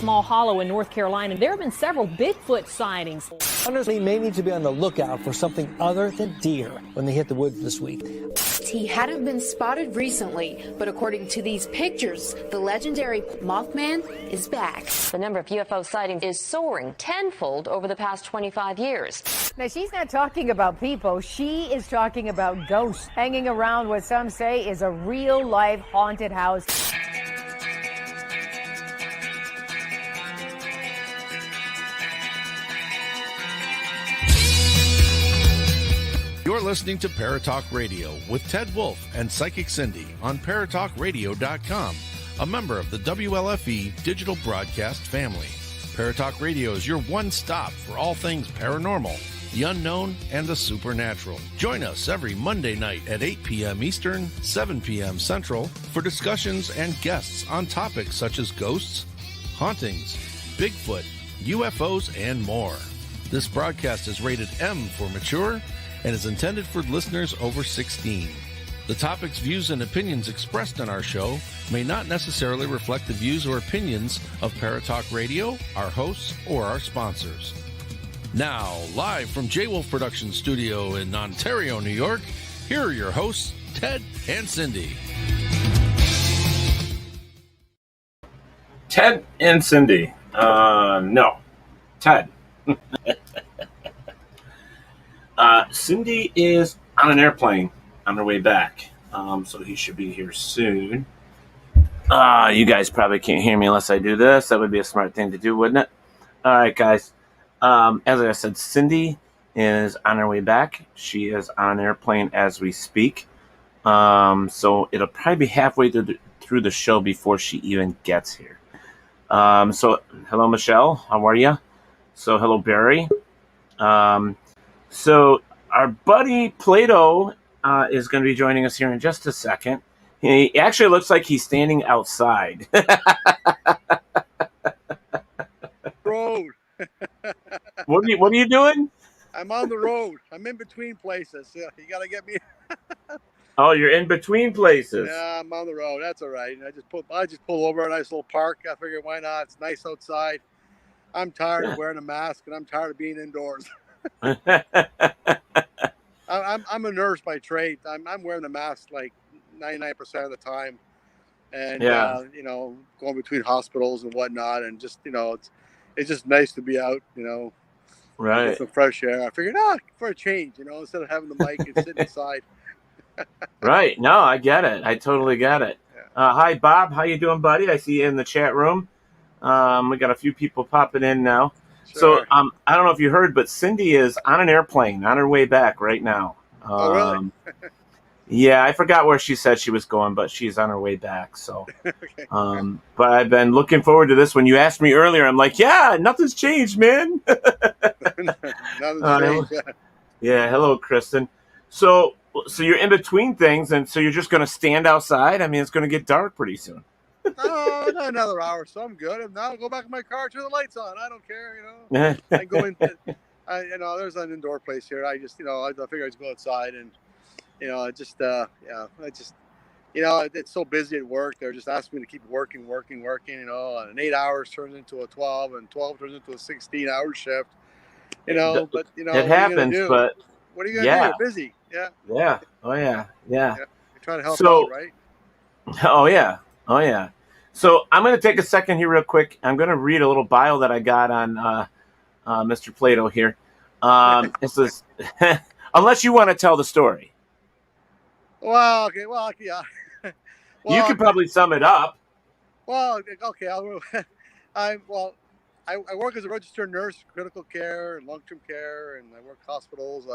small hollow in North Carolina. There have been several Bigfoot sightings. Hunters may need to be on the lookout for something other than deer when they hit the woods this week. He hadn't been spotted recently, but according to these pictures, the legendary Mothman is back. The number of UFO sightings is soaring tenfold over the past 25 years. Now, she's not talking about people. She is talking about ghosts hanging around what some say is a real-life haunted house. You're listening to Paratalkradio with Ted Wolf and Psychic Cindy on Paratalkradio.com, a member of the WLFE digital broadcast family. Paratalkradio is your one-stop for all things paranormal, the unknown, and the supernatural. Join us every Monday night at 8 p.m. Eastern, 7 p.m. Central for discussions and guests on topics such as ghosts, hauntings, Bigfoot, UFOs, and more. This broadcast is rated M for mature and is intended for listeners over 16. The topics, views, and opinions expressed on our show may not necessarily reflect the views or opinions of Paratalk Radio, our hosts, or our sponsors. Now, live from J. Wolf Production Studio in Ontario, New York, here are your hosts, Ted and Cindy. Ted and Cindy. No. Ted. Cindy is on an airplane on her way back, so he should be here soon. You guys probably can't hear me unless I do this. That would be a smart thing to do, wouldn't it? All right, guys. As I said, Cindy is on her way back. She is on an airplane as we speak, so it'll probably be halfway through the show before she even gets here. So, hello, Michelle. How are you? So, hello, Barry. So our buddy Plato is going to be joining us here in just a second. He actually looks like he's standing outside. Road. What are you doing? I'm on the road. I'm in between places. Yeah, you got to get me. Oh, you're in between places. Yeah, I'm on the road. That's all right. I just pull over a nice little park. I figured why not? It's nice outside. I'm tired of wearing a mask and I'm tired of being indoors. I'm a nurse by trade. I'm wearing the mask like 99% of the time, and going between hospitals and whatnot, and just it's just nice to be out, right, get some fresh air. I figured, for a change, instead of having the mic and sitting inside. Right. No, I get it. I totally get it. Yeah. Hi, Bob. How you doing, buddy? I see you in the chat room. We got a few people popping in now. Sure. So I don't know if you heard, but Cindy is on an airplane on her way back right now. Oh, really? Yeah, I forgot where she said she was going, but she's on her way back. So, okay. But I've been looking forward to this. When you asked me earlier, I'm like, yeah, nothing's changed, man. Nothing's changed. Yeah. Hello, Kristen. So you're in between things, and so you're just going to stand outside? I mean, it's going to get dark pretty soon. No, not another hour, so I'm good. If not, I'll go back in my car, turn the lights on. I don't care, I go in. There's an indoor place here. I just, I figure I'd go outside and, it's so busy at work. They're just asking me to keep working, and 8 hours turns into a 12, and 12 turns into a 16-hour shift, but, it happens, but what are you going to do? You're busy. Yeah. Yeah. Oh, yeah. Yeah. You're trying to help out, right? Oh, yeah. Oh, yeah. So I'm going to take a second here real quick. I'm going to read a little bio that I got on Mr. Plato here. It says, unless you want to tell the story. Well, okay. Well, yeah. You can probably sum it up. Well, okay. I work as a registered nurse, critical care and long-term care, and I work hospitals.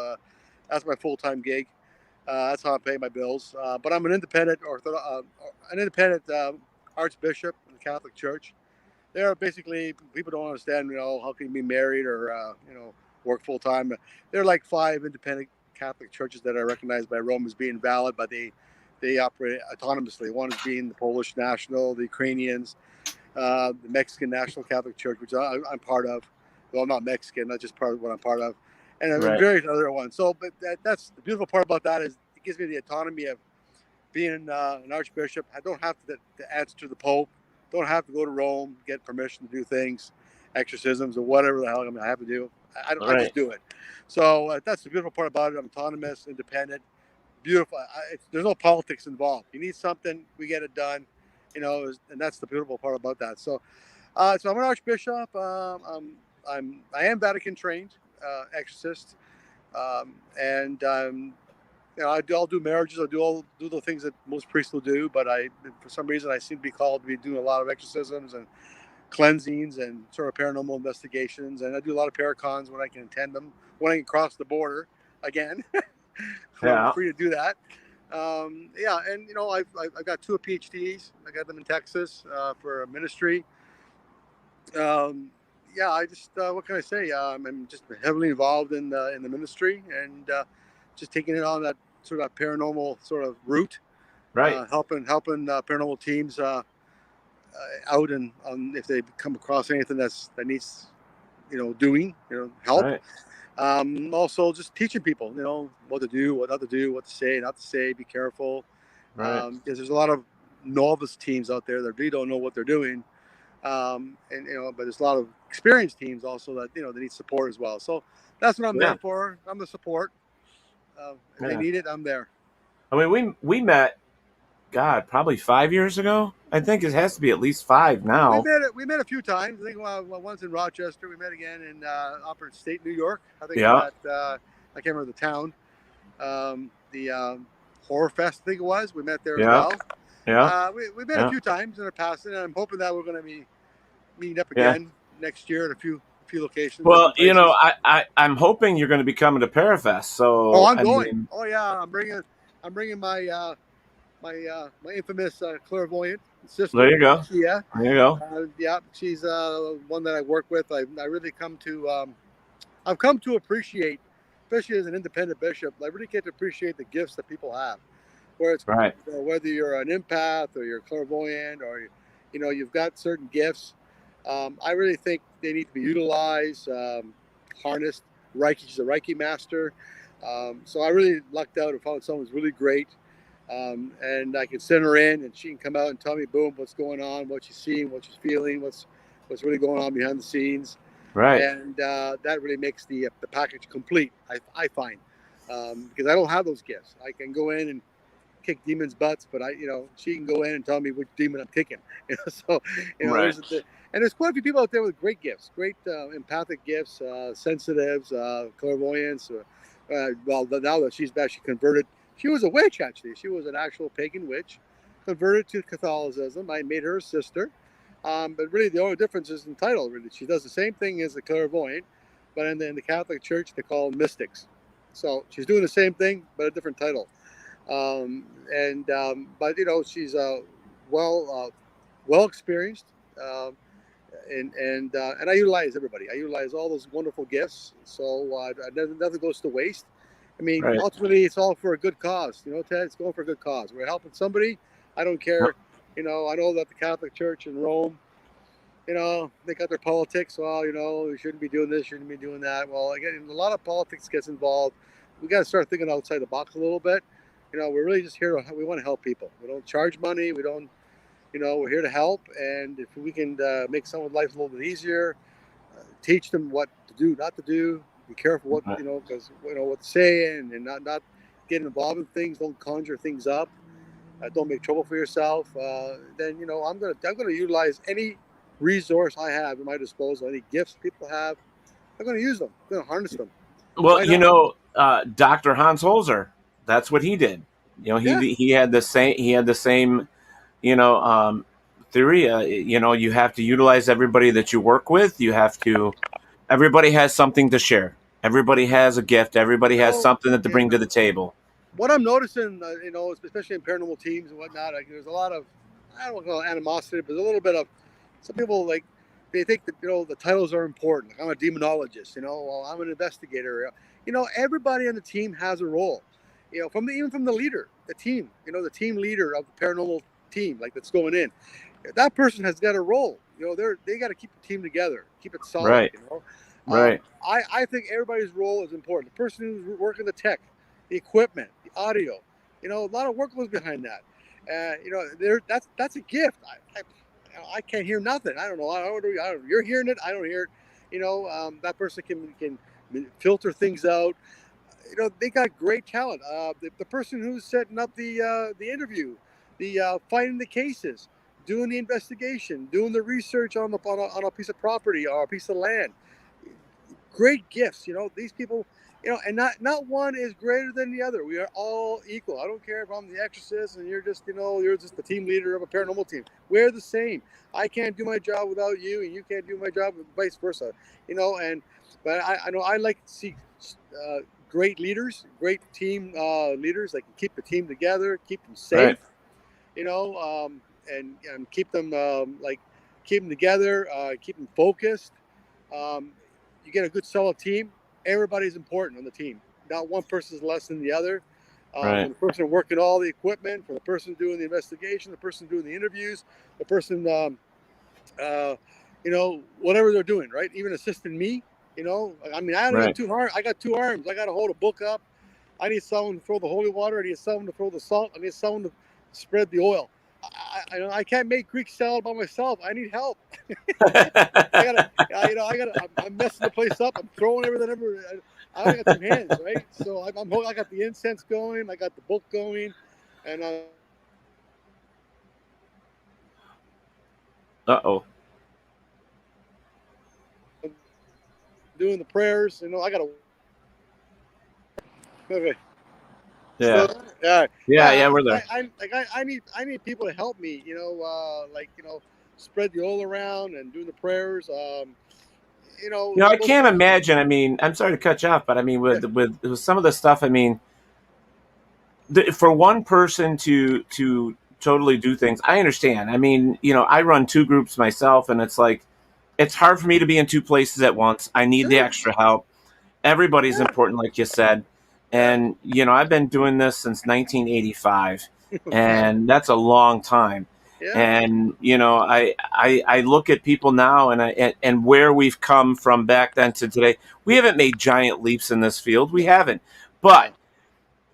That's my full-time gig. That's how I pay my bills. But I'm an independent Archbishop in the Catholic Church. They're basically, people don't understand, how can you be married or, work full time. There are like 5 independent Catholic churches that are recognized by Rome as being valid, but they operate autonomously. One is being the Polish National, the Ukrainians, the Mexican National Catholic Church, which I'm part of. Well, I'm not Mexican, that's just part of what I'm part of. And various other ones. So, but that's the beautiful part about that is it gives me the autonomy of being an archbishop. I don't have to answer to the Pope don't have to go to Rome, get permission to do things, exorcisms or whatever the hell I have to do. I just do it. So that's the beautiful part about it. I'm autonomous, independent, beautiful. There's no politics involved. You need something, we get it done, and that's the beautiful part about that. So I'm an archbishop. I am Vatican trained exorcist, and I'll do marriages. I'll do the things that most priests will do. But for some reason, I seem to be called to be doing a lot of exorcisms and cleansings and sort of paranormal investigations. And I do a lot of paracons when I can attend them, when I can cross the border again. I'm free to do that. And I've got 2 PhDs. I got them in Texas for a ministry. I just what can I say? I'm just heavily involved in the ministry and just taking it on that sort of paranormal sort of route, right? Helping paranormal teams out and if they come across anything that needs doing help. Right. Also just teaching people what to do, what not to do, what to say, not to say, be careful. Right. Because there's a lot of novice teams out there that really don't know what they're doing. But there's a lot of experienced teams also that they need support as well. So that's what I'm there for. I'm the support. If they need it, I'm there. I mean, we met, God, probably 5 years ago. I think it has to be at least 5 now. We met a few times. I think once in Rochester. We met again in upstate New York. I think I can't remember the town. The Horror Fest, I think it was. We met there as well. Yeah. We met a few times in the past, and I'm hoping that we're going to be meeting up again next year at a few locations. Well, I'm hoping you're going to be coming to Parafest. So I'm going. I'm bringing my my infamous clairvoyant sister. There you go. Yeah. There you go. She's one that I work with. I really come to appreciate, especially as an independent bishop. I really get to appreciate the gifts that people have. Where it's whether you're an empath or you're clairvoyant or you've got certain gifts, I really think they need to be utilized, harnessed. Reiki, she's a Reiki master, so I really lucked out and found someone who's really great, and I can send her in and she can come out and tell me, boom, what's going on, what she's seeing, what she's feeling, what's really going on behind the scenes, right? And that really makes the package complete. I find because I don't have those gifts. I can go in and kick demons' butts, but she can go in and tell me which demon I'm kicking. There's quite a few people out there with great gifts, great empathic gifts, sensitives, clairvoyance. Now that she's actually converted, she was a witch actually. She was an actual pagan witch, converted to Catholicism. I made her a sister, but really the only difference is in title. Really, she does the same thing as a clairvoyant, but in the Catholic Church they call them mystics. So she's doing the same thing, but a different title. But she's well experienced, and I utilize everybody. I utilize all those wonderful gifts. So nothing goes to waste. I mean, ultimately, it's all for a good cause. Ted, it's going for a good cause. We're helping somebody. I don't care. I know that the Catholic Church in Rome, they got their politics. Well, we shouldn't be doing this, shouldn't be doing that. Well, again, a lot of politics gets involved. We got to start thinking outside the box a little bit. We're really just here. We want to help people. We don't charge money. We don't, we're here to help. And if we can make someone's life a little bit easier, teach them what to do, not to do, be careful what, because, what to say and not get involved in things. Don't conjure things up. Don't make trouble for yourself. Then, I'm going to utilize any resource I have at my disposal, any gifts people have. I'm going to use them. I'm going to harness them. Well, Dr. Hans Holzer, that's what he did. He had the same theory. You have to utilize everybody that you work with. Everybody has something to share. Everybody has a gift. Everybody has something that to bring to the table. What I'm noticing, especially in paranormal teams and whatnot, there's a lot of, I don't call it animosity, but there's a little bit of, some people they think that, the titles are important. Like I'm a demonologist, well, I'm an investigator. Everybody on the team has a role. Even from the leader, the team, the team leader of the paranormal team, like that's going in, that person has got a role. They got to keep the team together, keep it solid. Right. Right. I think everybody's role is important. The person who's working the tech, the equipment, the audio, a lot of work goes behind that. That's a gift. I can't hear nothing. I don't know. You're hearing it. I don't hear it. That person can filter things out. They got great talent. The person who's setting up the interview, the finding the cases, doing the investigation, doing the research on a piece of property or a piece of land. Great gifts. These people. And not one is greater than the other. We are all equal. I don't care if I'm the exorcist and you're just the team leader of a paranormal team. We're the same. I can't do my job without you, and you can't do my job, vice versa. But I know I like to see great leaders, great team leaders that can keep the team together, keep them safe, right. And keep them keep them together, keep them focused. You get a good solid team. Everybody's important on the team. Not one person is less than the other. Right. The person working all the equipment, for the person doing the investigation, the person doing the interviews, the person, whatever they're doing, right? Even assisting me, I only got 2 arms. I got 2 arms. I got to hold a book up. I need someone to throw the holy water. I need someone to throw the salt. I need someone to spread the oil. I can't make Greek salad by myself. I need help. I'm messing the place up. I'm throwing everything everywhere. I only got 2 hands, right? So I got the incense going. I got the book going, and doing the prayers. I got to. Okay. Yeah. So, We're there. I need people to help me, spread the oil around and doing the prayers. I can't imagine. I mean, I'm sorry to cut you off, but I mean, with some of the stuff, I mean, for one person to totally do things, I understand. I mean, I run 2 groups myself, and it's like, it's hard for me to be in 2 places at once. I need the extra help. Everybody's important, like you said. And, I've been doing this since 1985, and that's a long time. Yeah. And, I look at people now and where we've come from back then to today. We haven't made giant leaps in this field. We haven't. But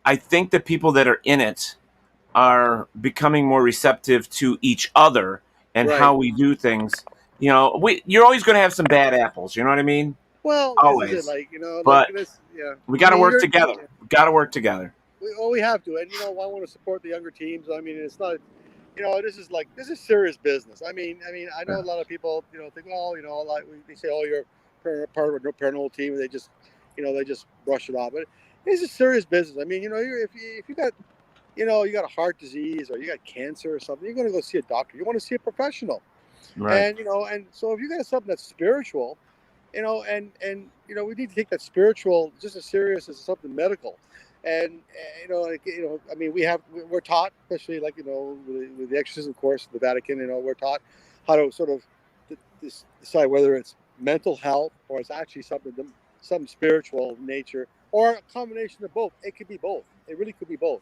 I think the people that are in it are becoming more receptive to each other and how we do things. You're always going to have some bad apples. You know what I mean? Well, always. This is it, but we got to work together. We got to work together. We have to, and I want to support the younger teams. I mean, it's not, this is serious business. I mean, I know a lot of people, think, they say, you're part of a paranormal team, and they just brush it off. But it's a serious business. I mean, if you got, you got a heart disease or you got cancer or something, you're going to go see a doctor. You want to see a professional, right? And so if you got something that's spiritual. We need to take that spiritual just as serious as something medical. And, we're taught, especially with the exorcism course of the Vatican, we're taught how to sort of decide whether it's mental health or it's actually some spiritual nature or a combination of both. It could be both. It really could be both.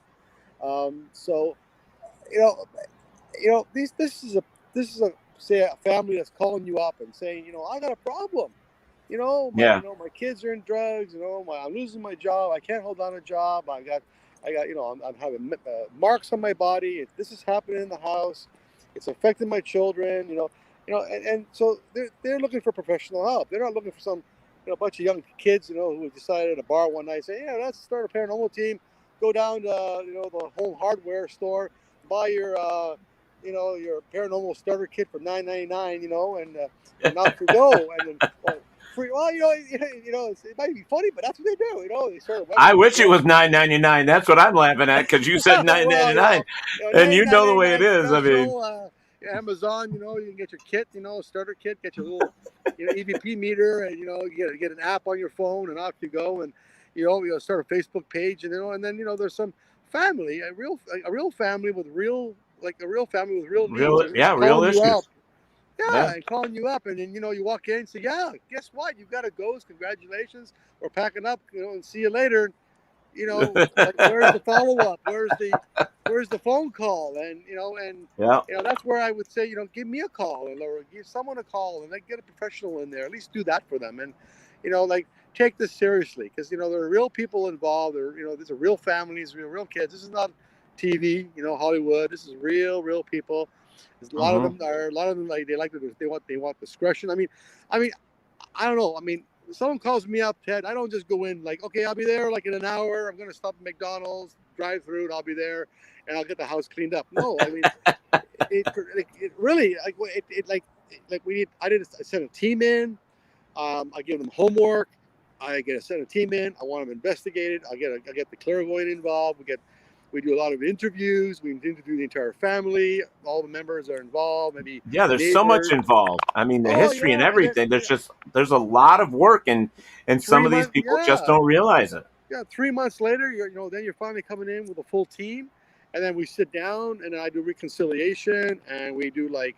This is a family that's calling you up and saying, I got a problem. My kids are in drugs. I'm losing my job. I can't hold on a job. I'm having marks on my body. This is happening in the house. It's affecting my children. And so they're looking for professional help. They're not looking for some, bunch of young kids, who decided at a bar one night, say, let's start a paranormal team. Go down to, the home hardware store, buy your paranormal starter kit for $9.99, and off you go. And then, it might be funny, but that's what they do. They sort of. I wish it was $9.99. That's what I'm laughing at because you said $9.99, and the way it is. I mean, Amazon. You can get your kit. Starter kit. Get your little, EVP meter, and you get an app on your phone, and off you go. And you start a Facebook page, and then there's some family, a real family with real needs. Real issues. And calling you up, and then you walk in and say, guess what? You've got to go. Congratulations. We're packing up, and see you later. Where's the follow up? Where's the phone call? And that's where I would say, give me a call, or give someone a call, and get a professional in there. At least do that for them, and take this seriously, because there are real people involved. These are real families, real kids. This is not TV, Hollywood. This is real people. A lot of them like they want discretion. I mean, I don't know. I mean, someone calls me up, Ted. I don't just go in like, okay, I'll be there like in an hour. I'm going to stop at McDonald's, drive through, and I'll be there, and I'll get the house cleaned up. No, I mean, it really I sent a team in. I give them homework. I send a team in. I want them investigated. I get the clairvoyant involved. We do a lot of interviews. We interview the entire family. All the members are involved. Maybe there's so much involved. I mean, the history and everything. There's a lot of work, and some of these people just don't realize it. Yeah, 3 months later, then you're finally coming in with a full team, and then we sit down, and then I do reconciliation, and we do like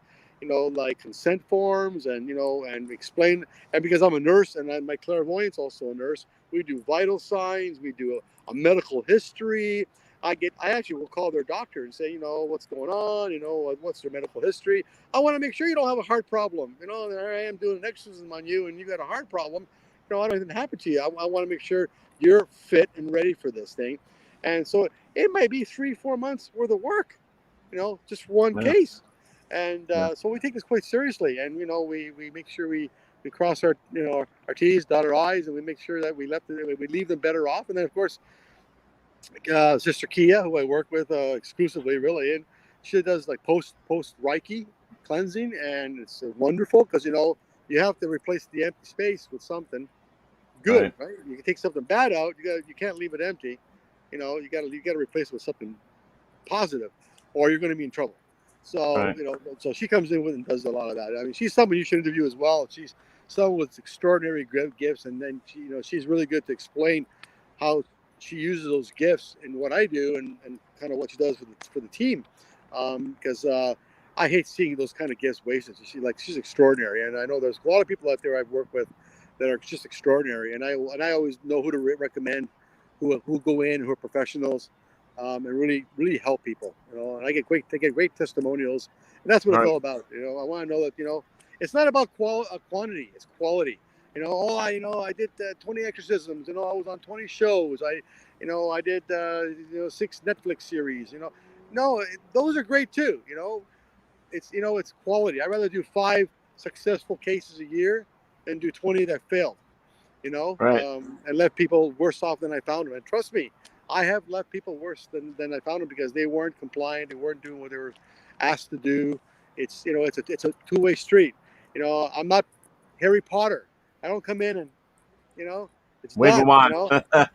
consent forms, and and explain. And because I'm a nurse, and my clairvoyant's also a nurse, we do vital signs. We do a medical history. I actually will call their doctor and say, what's going on, what's their medical history. I want to make sure you don't have a heart problem. There I am doing an exorcism on you, and you got a heart problem. I don't want anything to happen to you. I want to make sure you're fit and ready for this thing. And so it might be 3-4 months worth of work, just one case. And so we take this quite seriously, and we make sure we cross our our T's, dot our I's, and we make sure that we leave them better off. And then of course, Sister Kia, who I work with exclusively, really, and she does like post Reiki cleansing, and it's wonderful because you have to replace the empty space with something good, right? You can take something bad out, you can't leave it empty. You got to replace it with something positive, or you're going to be in trouble. So so she comes in with and does a lot of that. I mean, she's someone you should interview as well. She's someone with extraordinary gifts, and then she's really good to explain how she uses those gifts in what I do, and kind of what she does for the team, because I hate seeing those kind of gifts wasted. She's extraordinary, and I know there's a lot of people out there I've worked with that are just extraordinary, and I always know who to recommend, who go in, who are professionals, and really help people. And I get great testimonials, and that's what it's all about. I want to know that it's not about quantity, it's quality. I did 20 exorcisms. I was on 20 shows. I did 6 Netflix series. No, those are great too. It's quality. I'd rather do 5 successful cases a year than do 20 that failed. And left people worse off than I found them. And trust me, I have left people worse than I found them because they weren't compliant. They weren't doing what they were asked to do. It's a two-way street. I'm not Harry Potter. I don't come in and, it's wave done, the wand.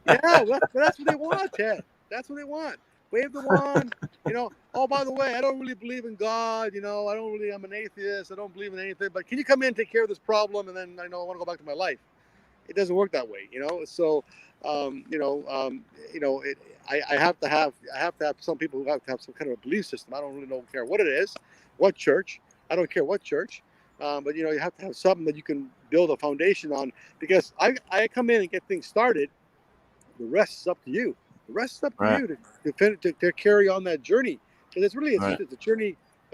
Yeah, that's what they want, Ted. That's what they want. Wave the wand. Oh, by the way, I don't really believe in God. I'm an atheist. I don't believe in anything. But can you come in and take care of this problem? And then I want to go back to my life. It doesn't work that way, So, I have to have some people who have to have some kind of a belief system. I don't really care what it is, what church. I don't care what church. But you have to have something that you can build a foundation on, because I come in and get things started. The rest is up to you. The rest is up to you to carry on that journey, because it's really it's a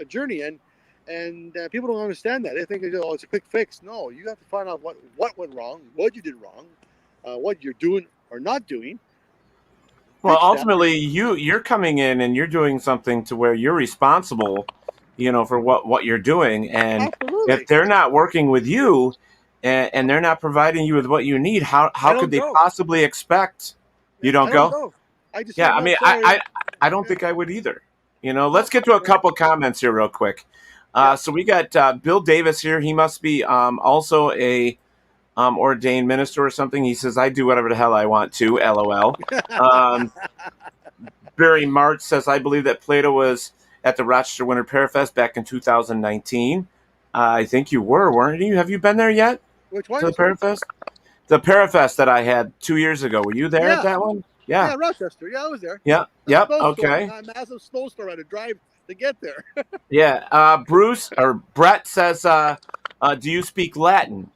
journey, and people don't understand that. They think it's a quick fix. No, you have to find out what went wrong, what you did wrong, what you're doing or not doing. Well, ultimately, you're coming in and you're doing something to where you're responsible, for what you're doing. And if they're not working with you and they're not providing you with what you need, how could they possibly expect you don't go? I don't think I would either. Let's get to a couple comments here real quick. So we got Bill Davis here. He must be also a ordained minister or something. He says, I do whatever the hell I want to, LOL. Barry March says, I believe that Plato was at the Rochester Winter Parafest back in 2019. I think you were, weren't you? Have you been there yet? Which one? To the Parafest? The Parafest that I had 2 years ago. Were you there at that one? Yeah, Rochester. Yeah, I was there. Yeah. Yep. Okay. A massive snowstorm. I had to drive to get there. Yeah. Brett says, do you speak Latin?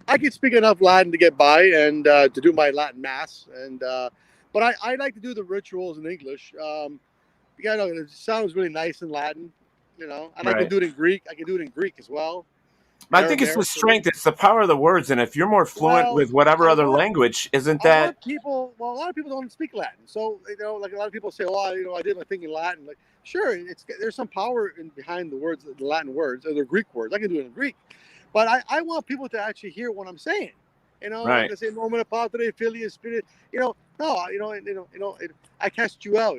I can speak enough Latin to get by and to do my Latin mass, but I like to do the rituals in English. It sounds really nice in Latin, and I can do it in Greek. I can do it in Greek as well. I think it's the strength. It's the power of the words. And if you're more fluent with whatever other language, isn't that? A lot of people don't speak Latin. So, like a lot of people say, well, I did my thing in Latin. Like, sure, there's some power behind the words, the Latin words, or the Greek words. I can do it in Greek. But I want people to actually hear what I'm saying. Right. Like I say, Nomen Patre, Filii, Spirit. I cast you out.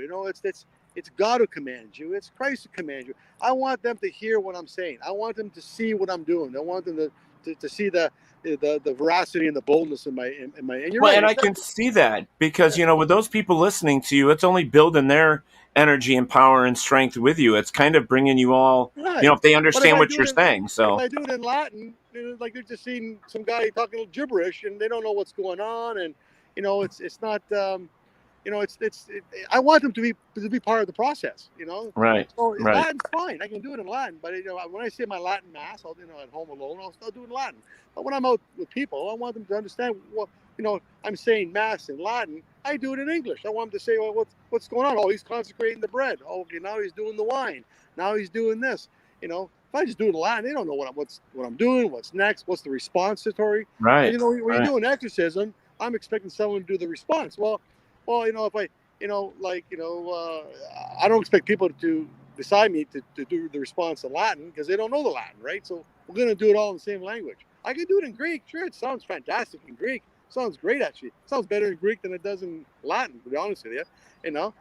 It's God who commands you. It's Christ who commands you. I want them to hear what I'm saying. I want them to see what I'm doing. I want them to see the veracity and the boldness in my. And you're right. And I can see that because with those people listening to you, it's only building their energy and power and strength with you. It's kind of bringing you all. Right. If they understand what you're saying. So if I do it in Latin, like they're just seeing some guy talking gibberish and they don't know what's going on, and it's not. I want them to be part of the process, Right. So right. Latin's fine. I can do it in Latin, but when I say my Latin mass, I'll at home alone, I'll still do it in Latin. But when I'm out with people, I want them to understand what I'm saying mass in Latin. I do it in English. I want them to say, well, what's going on? Oh, he's consecrating the bread. Oh, okay, now he's doing the wine. Now he's doing this. If I just do it in Latin, they don't know what I'm doing. What's next? What's the responsitory? Right. When you're doing exorcism, I'm expecting someone to do the response. Well, if I, I don't expect people to decide me to do the response in Latin because they don't know the Latin, right? So we're going to do it all in the same language. I can do it in Greek. Sure, it sounds fantastic in Greek. It sounds great, actually. It sounds better in Greek than it does in Latin, to be honest with you,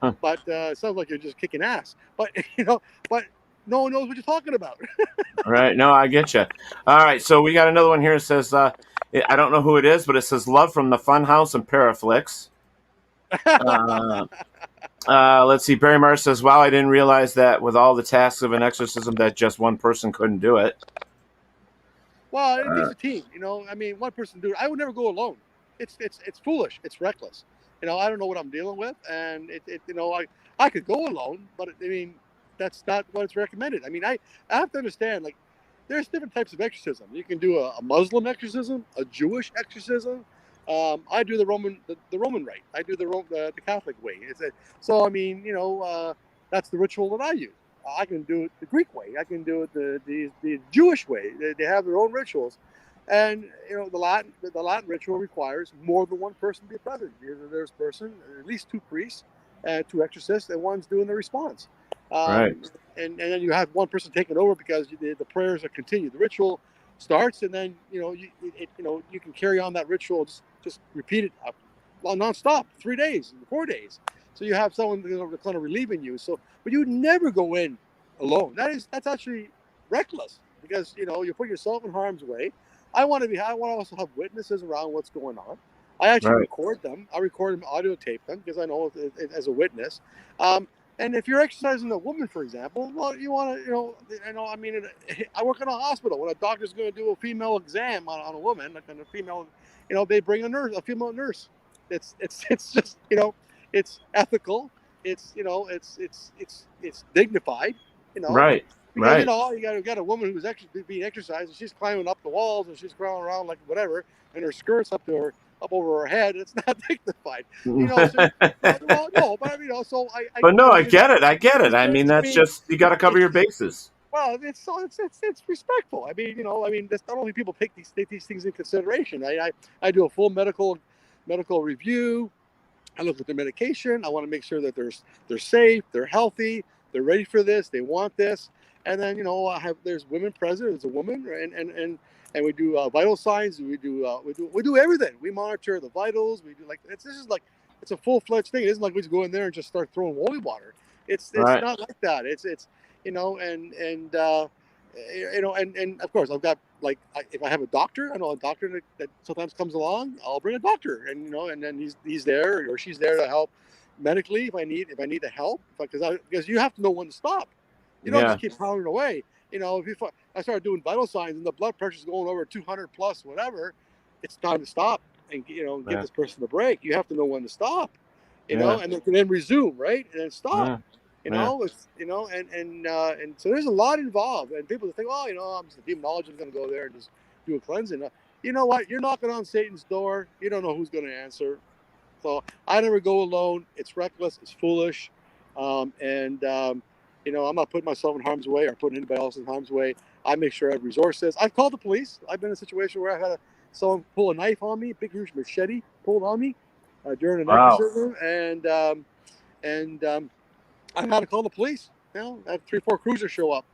Huh. But it sounds like you're just kicking ass. But, but no one knows what you're talking about. Right. No, I get you. All right. So we got another one here. It says, I don't know who it is, but it says love from the Funhouse and Paraflix. Let's see. Barry Marr says, wow, I didn't realize that with all the tasks of an exorcism that just one person couldn't do it. Well, it takes a team, one person do it. I would never go alone. It's foolish. It's reckless. I don't know what I'm dealing with. And I could go alone, but that's not what it's recommended. I have to understand, like, there's different types of exorcism. You can do a Muslim exorcism, a Jewish exorcism. I do the Roman Rite. I do the Catholic way. That's the ritual that I use. I can do it the Greek way. I can do it the Jewish way. They have their own rituals, and the Latin ritual requires more than one person to be present. There's at least two priests, two exorcists, and one's doing the response. Right. And then you have one person taking over because the prayers are continued. The ritual starts, and then you can carry on that ritual. Just repeat it nonstop, 3 days, 4 days. So you have someone kind of relieving you. So, but you would never go in alone. That's actually reckless because you put yourself in harm's way. I want to also have witnesses around what's going on. I actually record them. I record them, audio tape them because I know it as a witness. And if you're exercising a woman, for example, well, you want to, I work in a hospital. When a doctor's going to do a female exam on a woman, like on a female, they bring a female nurse. It's just, it's ethical. It's dignified. Right. Because, you got a woman who's actually being exercised, and she's climbing up the walls, and she's crawling around like whatever, and her skirt's up over her head. It's not dignified. I get it. That's just, you got to cover your bases. Well, it's respectful. That's not only people take these things in consideration. I do a full medical review. I look at their medication. I want to make sure that they're safe, they're healthy, they're ready for this, they want this. And then there's women present. There's a woman, and we do vital signs. We do everything. We monitor the vitals. We do it's a full-fledged thing. It isn't like we just go in there and just start throwing holy water. It's not like that. And of course I've got if I have a doctor, I know a doctor that sometimes comes along. I'll bring a doctor, and then he's there or she's there to help medically if I need the help because you have to know when to stop. You don't just keep pounding away. If I start doing vital signs and the blood pressure's going over 200 plus whatever, it's time to stop and give this person a break. You have to know when to stop, and then resume, right, and then stop. And so there's a lot involved, and people think, I'm just a demonologist, I'm going to go there and just do a cleansing. You know what? You're knocking on Satan's door. You don't know who's going to answer. So I never go alone. It's reckless. It's foolish. I'm not putting myself in harm's way or putting anybody else in harm's way. I make sure I have resources. I've called the police. I've been in a situation where I had someone pull a knife on me, big huge machete pulled on me during an exorcism, and I had to call the police. I had 3-4 cruisers show up.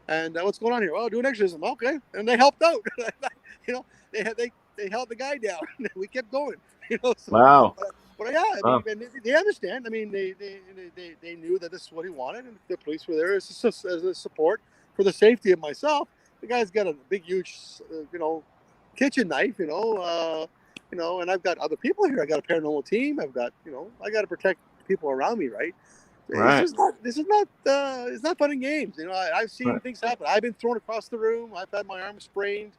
And what's going on here? Well, do an exorcism. Okay, and they helped out. They held the guy down. We kept going. So, Wow. But yeah, I mean, they understand. I mean, they knew that this is what he wanted, and the police were there as a support for the safety of myself. The guy's got a big, huge, kitchen knife. And I've got other people here. I got a paranormal team. I've got, I got to protect people around me, right? Right. This is not it's not fun and games. I've seen things happen. I've been thrown across the room. I've had my arm sprained.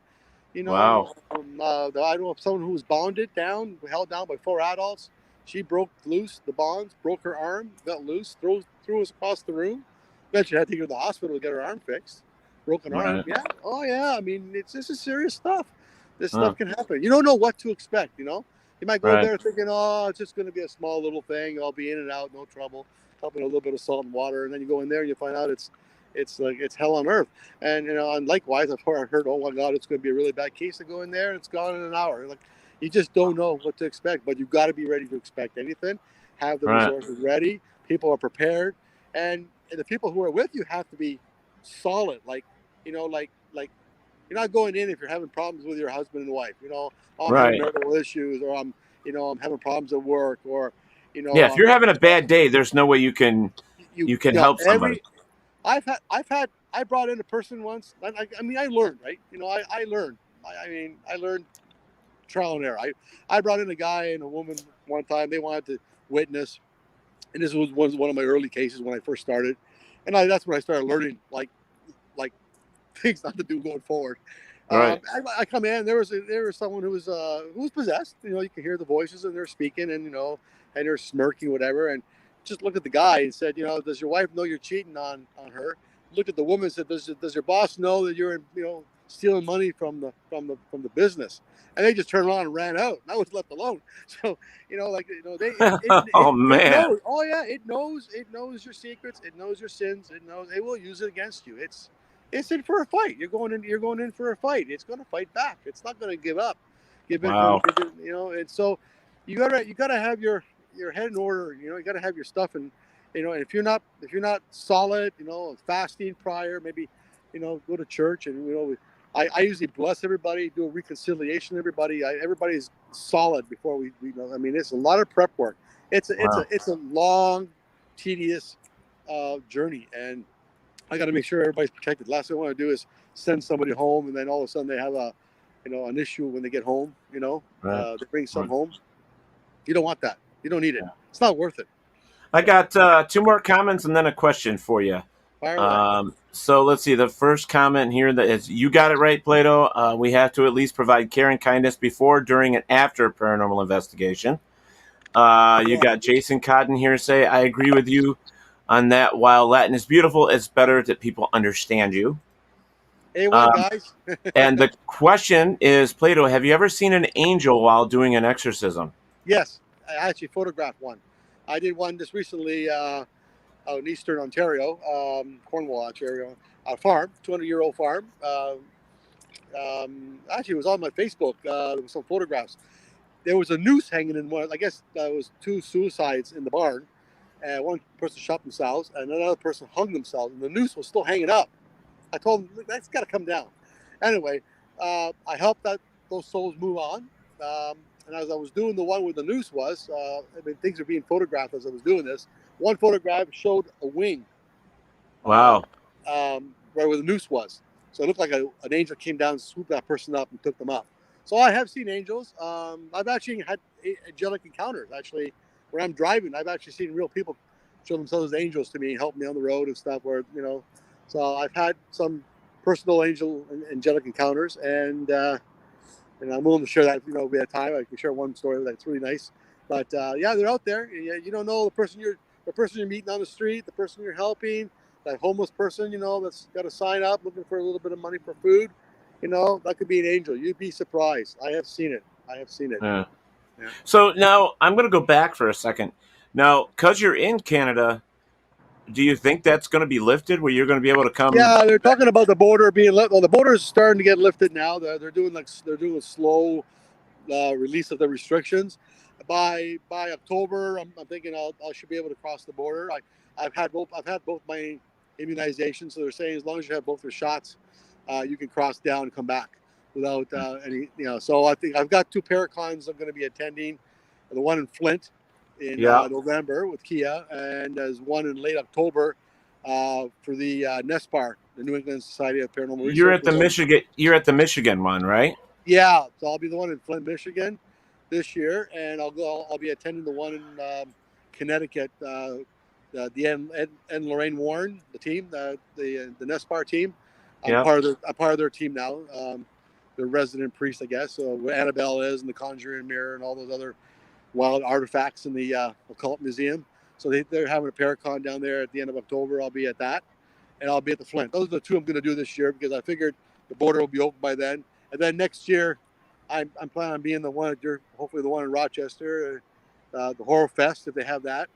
Wow. I don't know if someone who was bonded down, held down by 4 adults. She broke loose the bonds, broke her arm, got loose, threw us across the room. Eventually had to go to the hospital to get her arm fixed. Broken arm. Yeah. Oh yeah. I mean, this is serious stuff. This stuff can happen. You don't know what to expect. You might go there thinking, oh, it's just going to be a small little thing. I'll be in and out, no trouble. Helping a little bit of salt and water, and then you go in there and you find out it's hell on earth. And and likewise, I've heard, oh my God, it's going to be a really bad case. To go in there and it's gone in an hour. Like, you just don't know what to expect, but you've got to be ready to expect anything. Have the resources ready. People are prepared, and the people who are with you have to be solid. Like you're not going in if you're having problems with your husband and wife. I'm having marital issues, or I'm having problems at work, or if you're having a bad day, there's no way you can help somebody. I brought in a person once. I mean, I learned, right? I learned. I learned trial and error. I brought in a guy and a woman one time. They wanted to witness, and this was one of my early cases when I first started, and that's when I started learning like things not to do going forward. Right. I come in. There was someone who was possessed. You can hear the voices and they're speaking, and and they're smirking, whatever. And just looked at the guy and said, does your wife know you're cheating on her? Looked at the woman and said, does your boss know that you're stealing money from the business? And they just turned around and ran out. And I was left alone. So oh man. It knows, oh yeah, it knows your secrets. It knows your sins. It will use it against you. It's in for a fight. You're going in for a fight. It's going to fight back. It's not going to give up. Wow. And so you gotta have your head in order. You gotta have your stuff, and and if you're not solid, fasting prior, maybe go to church, and I usually bless everybody, do a reconciliation. Everybody's solid before we I mean, it's a lot of prep work. It's a long, tedious journey, and I got to make sure everybody's protected. Last thing I want to do is send somebody home, and then all of a sudden they have an issue when they get home. They bring some home. You don't want that. You don't need it. It's not worth it. I got 2 more comments and then a question for you. So let's see. The first comment here that is, you got it right, Plato. We have to at least provide care and kindness before, during, and after a paranormal investigation. You got Jason Cotton here say, I agree with you on that. While Latin is beautiful, it's better that people understand you. Guys. And the question is, Plato, have you ever seen an angel while doing an exorcism? Yes, I actually photographed one. I did one just recently out in Eastern Ontario, Cornwall, Ontario, a farm, 200-year-old farm. Actually, it was on my Facebook. There was some photographs. There was a noose hanging in one. I guess there was 2 suicides in the barn. And one person shot themselves, and another person hung themselves, and the noose was still hanging up. I told them, that's got to come down. Anyway, I helped those souls move on. And as I was doing the one where the noose was, things were being photographed as I was doing this. One photograph showed a wing. Wow. Right where the noose was. So it looked like an angel came down, swooped that person up, and took them up. So I have seen angels. I've actually had angelic encounters. Actually, when I'm driving, I've actually seen real people show themselves as angels to me, help me on the road and stuff. So I've had some personal angelic encounters, and I'm willing to share that. If we have time, I can share one story that's really nice. But they're out there. You don't know the person you're meeting on the street, the person you're helping, that homeless person, that's got to sign up looking for a little bit of money for food. That could be an angel. You'd be surprised. I have seen it. Yeah. So now I'm going to go back for a second. Now, because you're in Canada, do you think that's going to be lifted, where you're going to be able to come? Yeah, they're talking about the border being lifted. Well, the border's starting to get lifted now. They're doing a slow release of the restrictions. By October, I'm thinking I should be able to cross the border. I've had both my immunizations, so they're saying as long as you have both your shots, you can cross down and come back without any. So I think I've got 2 paracons I'm going to be attending. The one in Flint in November with Kia, and there's one in late October for the NESPAR, the New England Society of Paranormal Research. You're at the Michigan one, right? Yeah, so I'll be the one in Flint, Michigan, this year, and I'll be attending the one in Connecticut. The Ed Lorraine Warren, the team, the NESPAR team. I'm part of their team now. Their resident priest, I guess. So where Annabelle is, and the Conjuring Mirror, and all those other wild artifacts in the occult museum. So they're having a paracon down there at the end of October. I'll be at that, and I'll be at the Flint. Those are the 2 I'm going to do this year, because I figured the border will be open by then. And then next year, I'm planning on being hopefully the one in Rochester, the Horror Fest, if they have that.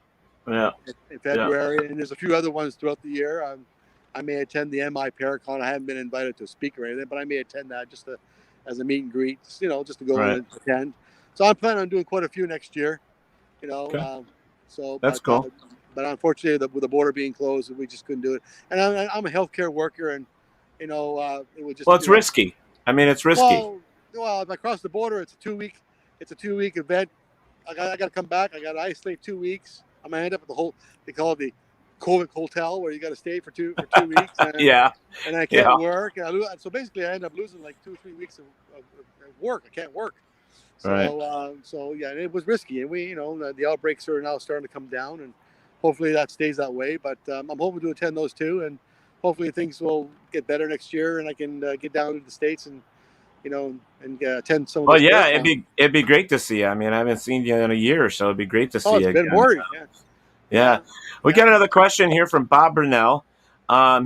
Yeah. In February, and there's a few other ones throughout the year. I may attend the MI Paracon. I haven't been invited to speak or anything, but I may attend that just as a meet and greet, just to go in and attend. So I'm planning on doing quite a few next year. Okay. So that's cool. But unfortunately, with the border being closed, we just couldn't do it. And I'm a healthcare worker, and it would just. Well, it's risky. I mean, it's risky. Well, if I cross the border, it's a 2-week event. I got to come back. I got to isolate 2 weeks. I'm gonna end up at they call it the COVID hotel, where you got to stay for two weeks. And, and I can't work. And so basically, I end up losing like 2 or 3 weeks of work. I can't work. So and it was risky. And we, the outbreaks are now starting to come down, and hopefully that stays that way. But I'm hoping to attend those 2, and hopefully things will get better next year, and I can get down to the States and attend some of Well, yeah, it'd be great to see you. I mean, I haven't seen you in a year, so it'd be great to see you again. It's been worried. Yeah. We got another question here from Bob Brunell.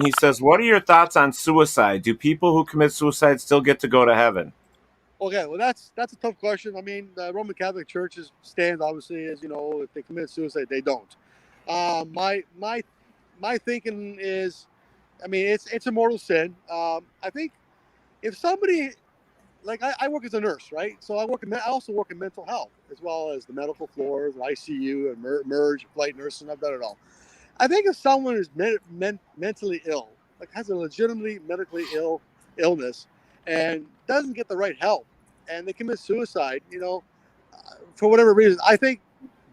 He says, what are your thoughts on suicide? Do people who commit suicide still get to go to heaven? Okay, well, that's a tough question. I mean, the Roman Catholic Church's stand obviously is, if they commit suicide, they don't. My thinking is, I mean, it's a mortal sin. I think if somebody, like I work as a nurse, right? So I also work in mental health, as well as the medical floors, ICU, and MERGE, flight nursing. I've done it all. I think if someone is mentally ill, like has a legitimately medically illness, and doesn't get the right help, and they commit suicide, for whatever reason, I think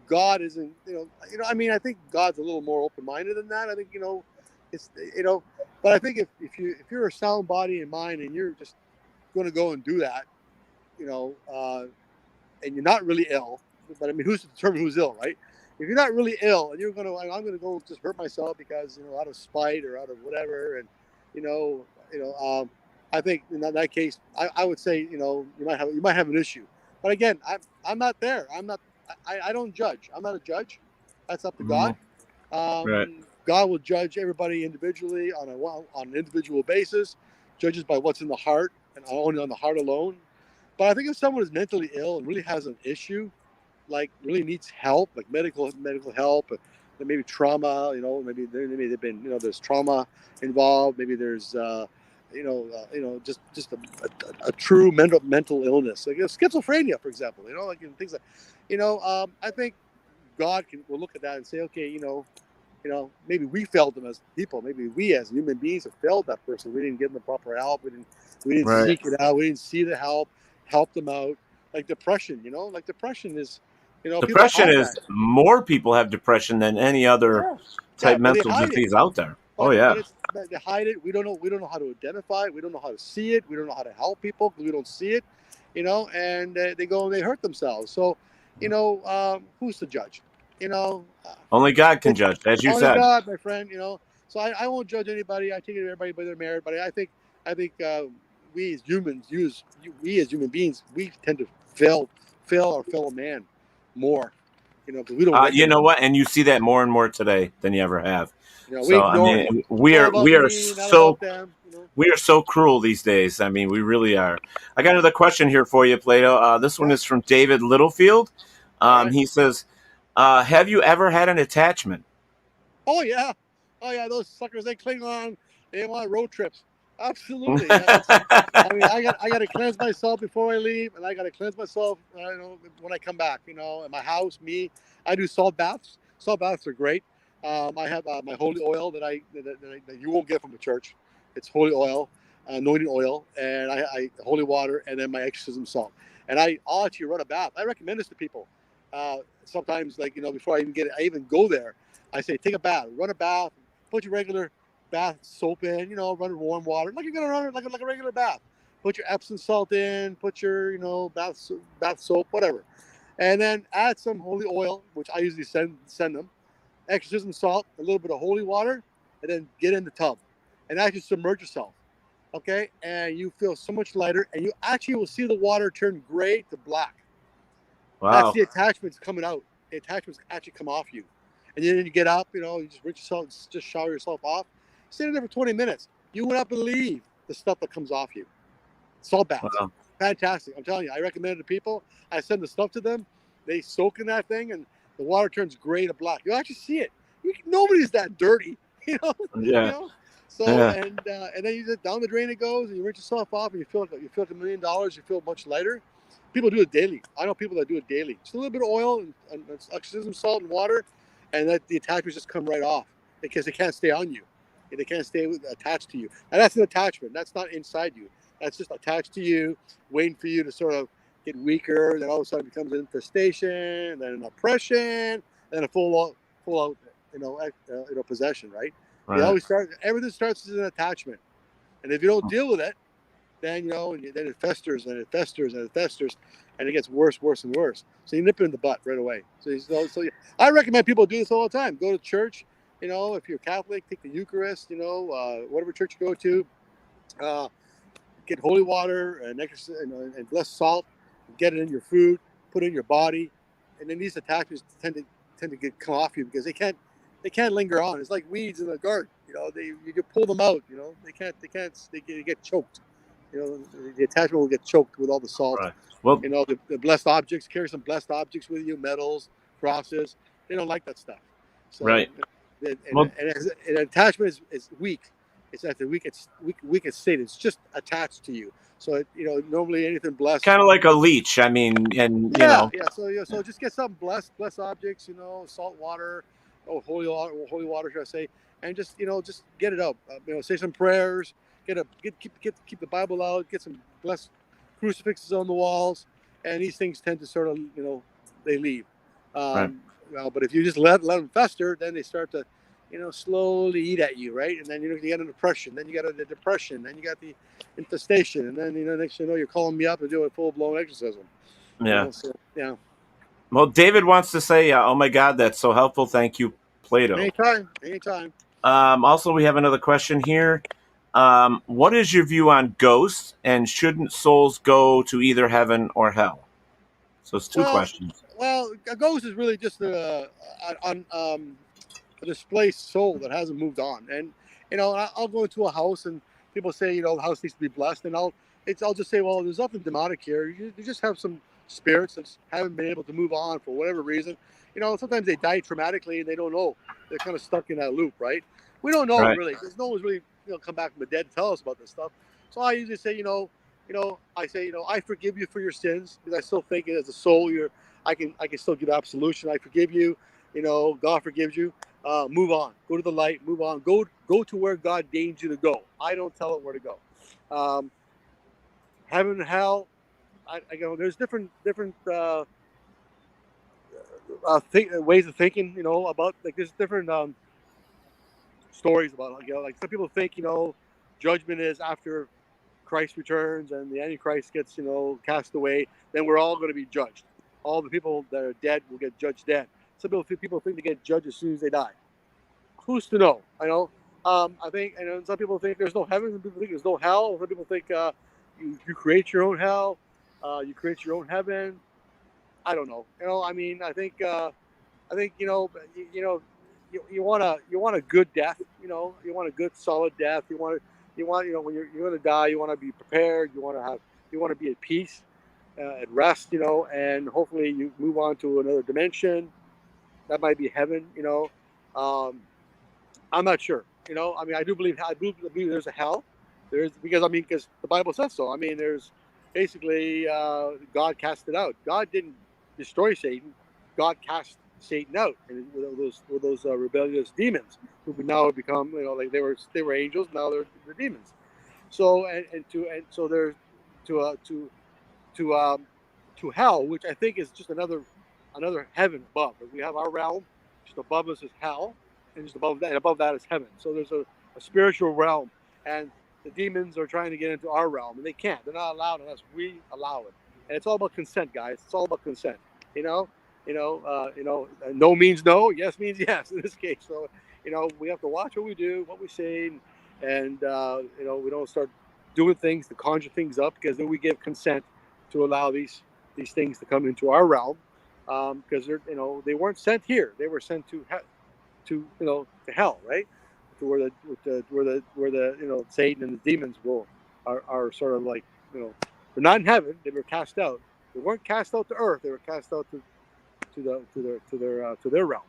God isn't, I think God's a little more open-minded than that. I think, it's, but I think if you're a sound body and mind, and you're just going to go and do that, and you're not really ill, but I mean, who's to determine who's ill, right? If you're not really ill and I'm going to go just hurt myself because, out of spite or out of whatever, and, I think in that case, I would say, you might have an issue. But again, I'm not there. I don't judge. I'm not a judge. That's up to God. Right. God will judge everybody individually on an individual basis, judges by what's in the heart and only on the heart alone. But I think if someone is mentally ill and really has an issue, like really needs help, like medical help, maybe trauma, maybe they've been, there's trauma involved. Maybe there's, just a true mental illness, like schizophrenia, for example, things like, I think God will look at that and say, okay, maybe we failed them as people. Maybe we as human beings have failed that person. We didn't give them the proper help. We didn't seek it out. We didn't see the help them out. Like depression, depression is, depression is more people have depression than any other type mental disease out there. They hide it. We don't know how to identify it. We don't know how to see it. We don't know how to help people because we don't see it, and they go and they hurt themselves. So, who's to judge? Only God can judge, as you said. Only God, my friend. So I won't judge anybody. I take everybody by their merit. But I think we as humans, we as human beings, we tend to fail our fellow man more. Because we don't. You know what? And you see that more and more today than you ever have. We are so cruel these days. I mean, we really are. I got another question here for you, Plato. This one is from David Littlefield. He says, have you ever had an attachment? Oh, yeah. Oh yeah, those suckers, they cling on. They want road trips. Absolutely. I mean, I got to cleanse myself before I leave, and I got to cleanse myself, when I come back. At my house, I do salt baths. Salt baths are great. I have my holy oil that you won't get from the church. It's holy oil, anointing oil, and I holy water, and then my exorcism salt. And I'll actually run a bath. I recommend this to people. Sometimes, before I even go there, I say take a bath, run a bath, put your regular bath soap in, run warm water, like you're gonna run like a regular bath. Put your Epsom salt in, put your bath soap, whatever, and then add some holy oil, which I usually send them, exorcism salt, a little bit of holy water, and then get in the tub and actually submerge yourself. Okay, and you feel so much lighter, and you actually will see the water turn gray to black. Wow. That's the attachments coming out. The attachments actually come off you. And then you get up, you just rinse yourself, just shower yourself off. Stay in there for 20 minutes. You won't believe the stuff that comes off you. Salt baths. Wow. Fantastic. I'm telling you, I recommend it to people. I send the stuff to them. They soak in that thing, and the water turns gray to black. You actually see it. Nobody's that dirty, Yeah. So, yeah. And then you just down the drain it goes, and you rinse yourself off, and you feel like $1 million. You feel much lighter. People do it daily. I know people that do it daily. Just a little bit of oil and exorcism salt and water, and the attachments just come right off because they can't stay on you. They can't stay attached to you. And that's an attachment. That's not inside you. That's just attached to you, waiting for you to sort of get weaker. Then all of a sudden it becomes an infestation, then an oppression, then a full out, possession. Right? Right. They always everything starts as an attachment, and if you don't deal with it, then then it festers and it festers and it festers, and it gets worse and worse. So you nip it in the butt right away. So I recommend people do this all the time. Go to church. If you're Catholic, take the Eucharist. Whatever church you go to, get holy water and and blessed salt. Get it in your food. Put it in your body, and then these attachments tend to come off you because they can't linger on. It's like weeds in the garden. You can pull them out. They get choked. The attachment will get choked with all the salt. Right. Well, the blessed objects, carry some blessed objects with you, medals, crosses. They don't like that stuff. So, right. And attachment is weak. It's at the weakest state. It's just attached to you. So normally anything blessed. Kind of like a leech. I mean, and Yeah. So just get some blessed objects. Salt water, holy water, should I say? And just get it up. Say some prayers. Keep the Bible out. Get some blessed crucifixes on the walls, and these things tend to sort of they leave. Right. But if you just let them fester, then they start to slowly eat at you, right? And then you get an oppression, then you got the depression, then you got the infestation, and then next thing you know, you're calling me up and doing a full-blown exorcism. Yeah. Yeah. Well, David wants to say, oh my God, that's so helpful. Thank you, Plato. Anytime. Also, we have another question here. What is your view on ghosts, and shouldn't souls go to either heaven or hell? So it's two questions. Well, a ghost is really just a displaced soul that hasn't moved on. And I'll go into a house and people say the house needs to be blessed, and I'll just say, well, there's nothing demonic here. You just have some spirits that haven't been able to move on for whatever reason. Sometimes they die traumatically and they don't know. They're kind of stuck in that loop, right? We don't know really, because no one's really come back from the dead to tell us about this stuff. So I usually say, I forgive you for your sins, because I still think as a soul, I can still give absolution. I forgive you. God forgives you. Move on. Go to the light. Move on. Go to where God deigns you to go. I don't tell it where to go. Heaven and hell. There's different ways of thinking. About there's different stories about like some people think judgment is after Christ returns and the Antichrist gets cast away. Then we're all going to be judged. All the people that are dead will get judged dead. Some people think they get judged as soon as they die. Who's to know? I think, some people think there's no heaven. Some people think there's no hell. Some people think you create your own hell. You create your own heaven. I don't know. I think you want a good death. You want a good solid death. You want when you're going to die, you want to be prepared. You want to be at peace, at rest. And hopefully you move on to another dimension. That might be heaven. I'm not sure. I do believe there's a hell. Because the Bible says so. There's basically God cast it out. God didn't destroy Satan. God cast Satan out, and with those rebellious demons who now have become, like they were angels. Now they're demons. So so there's to hell, which I think is just another heaven above. We have our realm, just above us is hell, and just above that is heaven. So there's a spiritual realm, and the demons are trying to get into our realm, and they can't. They're not allowed unless we allow it. And it's all about consent, guys. It's all about consent. No means no, yes means yes in this case. So we have to watch what we do, what we say, and we don't start doing things to conjure things up, because then we give consent to allow these things to come into our realm, because they weren't sent here. They were sent to hell, right? To where the Satan and the demons are sort of like, they're not in heaven. They were cast out. They weren't cast out to earth. They were cast out to their realm.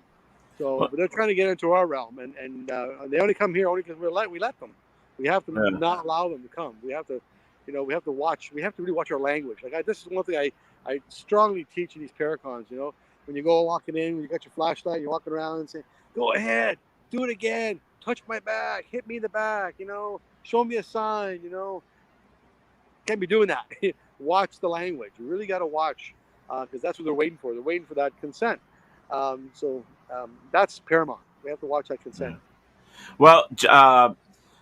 So but they're trying to get into our realm, and they only come here only because we let them. We have to not allow them to come. We have to, we have to watch. We have to really watch our language. This is one thing I strongly teach in these paracons. When you go walking in, when you got your flashlight, you're walking around and say, "Go ahead, do it again. Touch my back, hit me in the back. Show me a sign. Can't be doing that." Watch the language. You really got to watch, because that's what they're waiting for. They're waiting for that consent. So that's paramount. We have to watch that consent. Well,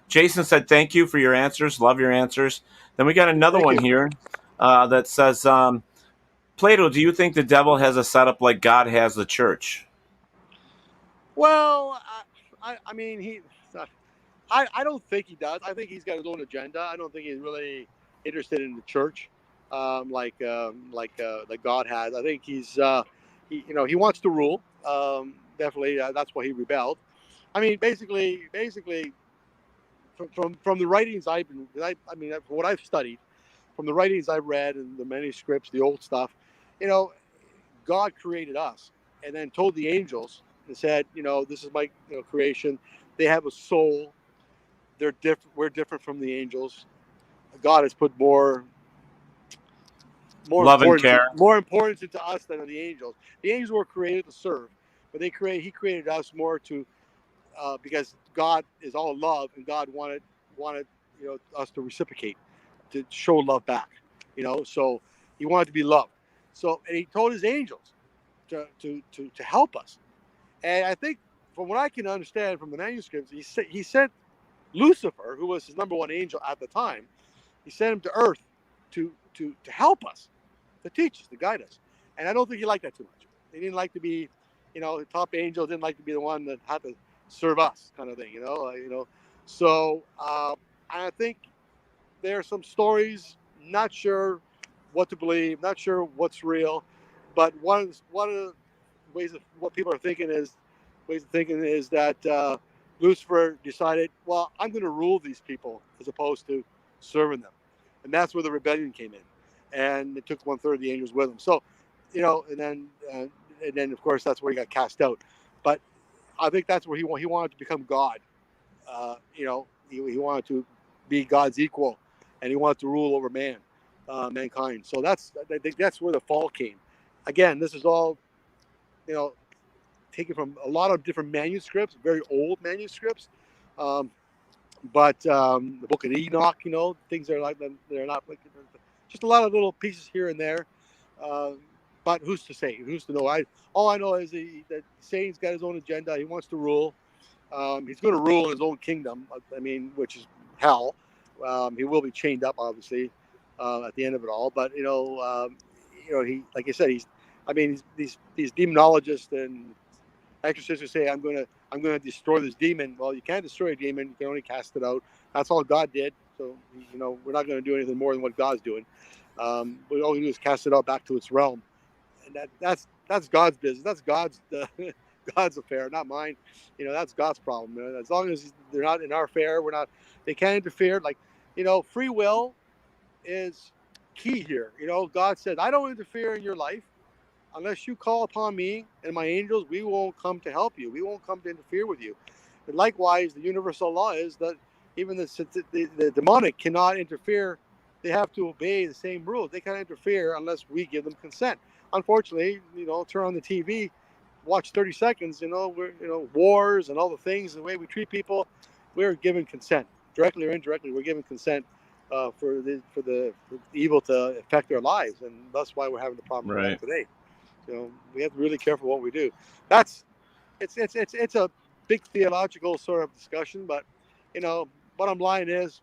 Jason said, "Thank you for your answers. Love your answers." Then we got another one here that says, Plato, do you think the devil has a setup like God has the church? Well, I don't think he does. I think he's got his own agenda. I don't think he's really interested in the church, like God has. I think he wants to rule. Definitely, that's why he rebelled. Basically, from the writings from what I've studied, from the writings I've read and the manuscripts, the old stuff, God created us, and then told the angels and said, this is my creation. They have a soul. They're different. We're different from the angels. God has put more love and care, more importance into us than the angels. The angels were created to serve, but he created us more to because God is all love, and God wanted us to reciprocate, to show love back. So he wanted to be loved. So, and he told his angels to help us. And I think, from what I can understand from the manuscripts, he sent Lucifer, who was his number one angel at the time. He sent him to earth to help us, to teach us, to guide us. And I don't think he liked that too much. He didn't like to be, the top angel didn't like to be the one that had to serve us, kind of thing, So I think there are some stories, not sure what to believe, not sure what's real, but one of the ways of what people are thinking is that Lucifer decided, well, I'm going to rule these people as opposed to serving them, and that's where the rebellion came in, and it took 1/3 of the angels with him. So, and then of course that's where he got cast out. But I think that's where he wanted to become God. He wanted to be God's equal, and he wanted to rule over mankind. So I think that's where the fall came. Again, this is all, taken from a lot of different manuscripts, very old manuscripts. But the Book of Enoch, things are like them. They're not like, just a lot of little pieces here and there. But who's to say? Who's to know? All I know is that Satan's got his own agenda. He wants to rule. He's going to rule in his own kingdom. Which is hell. He will be chained up, obviously, at the end of it all. But he, like I said, these demonologists and exorcists who say, I'm going to destroy this demon. Well, you can't destroy a demon. You can only cast it out. That's all God did. So, we're not going to do anything more than what God's doing. All we do is cast it out back to its realm. And that's God's business. That's God's affair, not mine. That's God's problem. As long as they're not in our affair, they can't interfere. Free will is key here. God said, I don't interfere in your life. Unless you call upon me and my angels, we won't come to help you. We won't come to interfere with you. And likewise, the universal law is that even the demonic cannot interfere. They have to obey the same rules. They can't interfere unless we give them consent. Unfortunately, turn on the TV, watch 30 seconds, wars and all the things, the way we treat people, we're given consent, directly or indirectly. We're given consent for the evil to affect our lives, and that's why we're having the problem we have today. We have to be really careful what we do. It's a big theological sort of discussion, but bottom line is,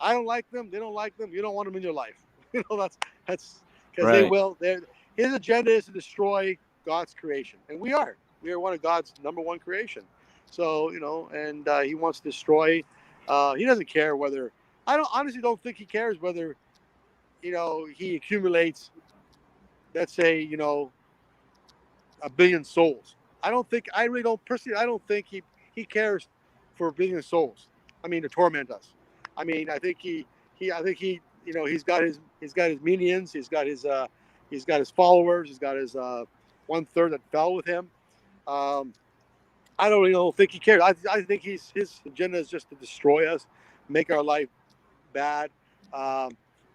I don't like them. They don't like them. You don't want them in your life. That's because they will. His agenda is to destroy God's creation, and we are one of God's number one creation. So and he wants to destroy. He doesn't care whether. I honestly don't think he cares whether he accumulates, let's say, 1 billion souls. I really don't personally. I don't think he cares for 1 billion souls. I mean, to torment us. I mean, I think he's got his minions. He's got his followers. He's got his 1/3 that fell with him. I don't really think he cares. I think his agenda is just to destroy us, make our life bad,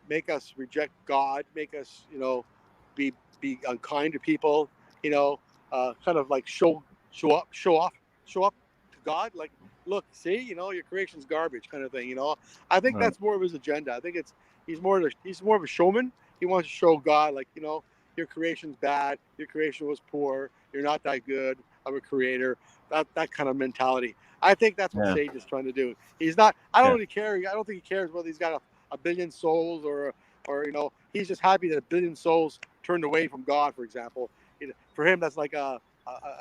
make us reject God, make us be unkind to people. Kind of like show off to God, like, look, see, your creation's garbage, kind of thing. I think that's more of his agenda. I think he's more of a showman. He wants to show God, like, your creation's bad, your creation was poor, you're not that good of a creator. That kind of mentality. I think that's what Satan is trying to do. He's not. I don't really care. I don't think he cares whether he's got a billion souls or he's just happy that 1 billion souls turned away from God, for example. For him, that's like a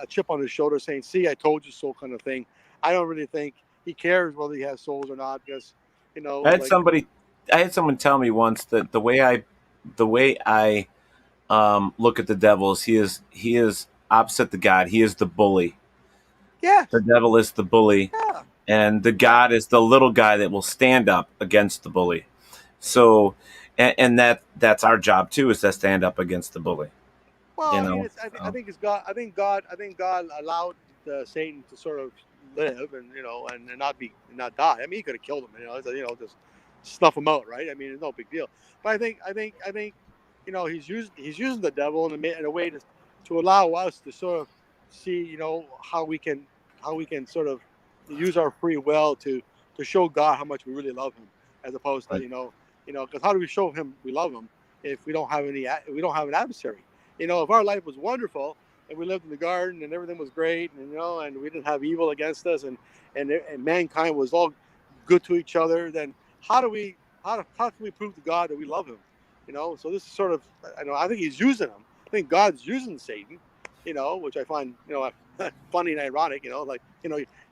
chip on his shoulder saying, "See, I told you so," kind of thing. I don't really think he cares whether he has souls or not, because I had someone tell me once that the way I look at the devil is he is opposite to God. He is the bully. Yeah. The devil is the bully. Yeah. And the God is the little guy that will stand up against the bully. So, and that's our job too, is to stand up against the bully. Well, I think God allowed Satan to sort of live and not die. I mean, he could have killed him, just snuff him out, right? I mean, it's no big deal. But I think he's using the devil in a way to allow us to sort of see how we can sort of use our free will to show God how much we really love him, as opposed to because how do we show him we love him if we don't have an adversary? If our life was wonderful and we lived in the garden and everything was great and we didn't have evil against us and mankind was all good to each other, then how can we prove to God that we love him? So this is sort of, I think he's using him. I think God's using Satan, which I find funny and ironic.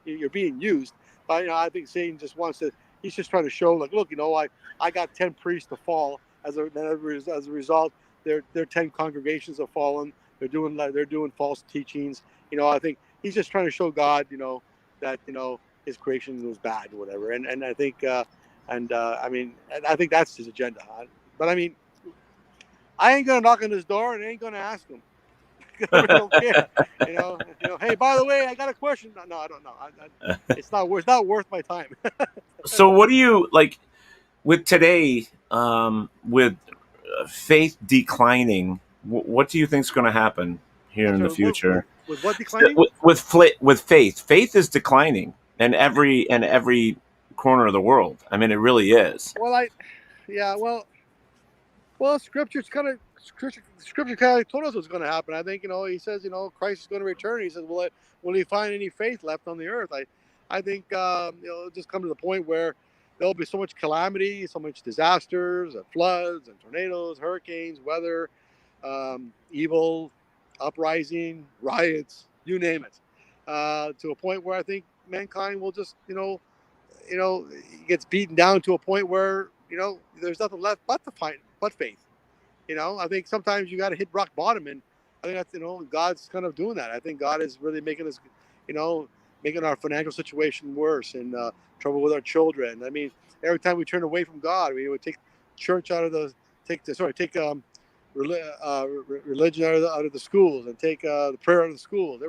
You're being used. But I think Satan just he's just trying to show, like, look, I got 10 priests to fall. As a result, their 10 congregations have fallen. They're doing false teachings. I think he's just trying to show God, that his creation was bad or whatever. And I think I think that's his agenda. But I mean, I ain't gonna knock on his door and I ain't gonna ask him. I don't care. Hey, by the way, I got a question. No, I don't know. It's not worth my time. So what do you like with today? With faith declining, what do you think is going to happen here in the future? With what declining? With faith is declining in every corner of the world. I mean, it really is. Well, Scripture kind of told us what's going to happen. I think he says Christ is going to return. He says, will he find any faith left on the earth? I think just come to the point where there'll be so much calamity, so much disasters, floods and tornadoes, hurricanes, weather, evil, uprising, riots, you name it, to a point where I think mankind will just gets beaten down to a point where there's nothing left but faith. I think sometimes you got to hit rock bottom, and I think that's God's kind of doing that. I think God is really making us making our financial situation worse and trouble with our children. I mean, every time we turn away from God, we would take church religion out of the schools and take the prayer out of the schools.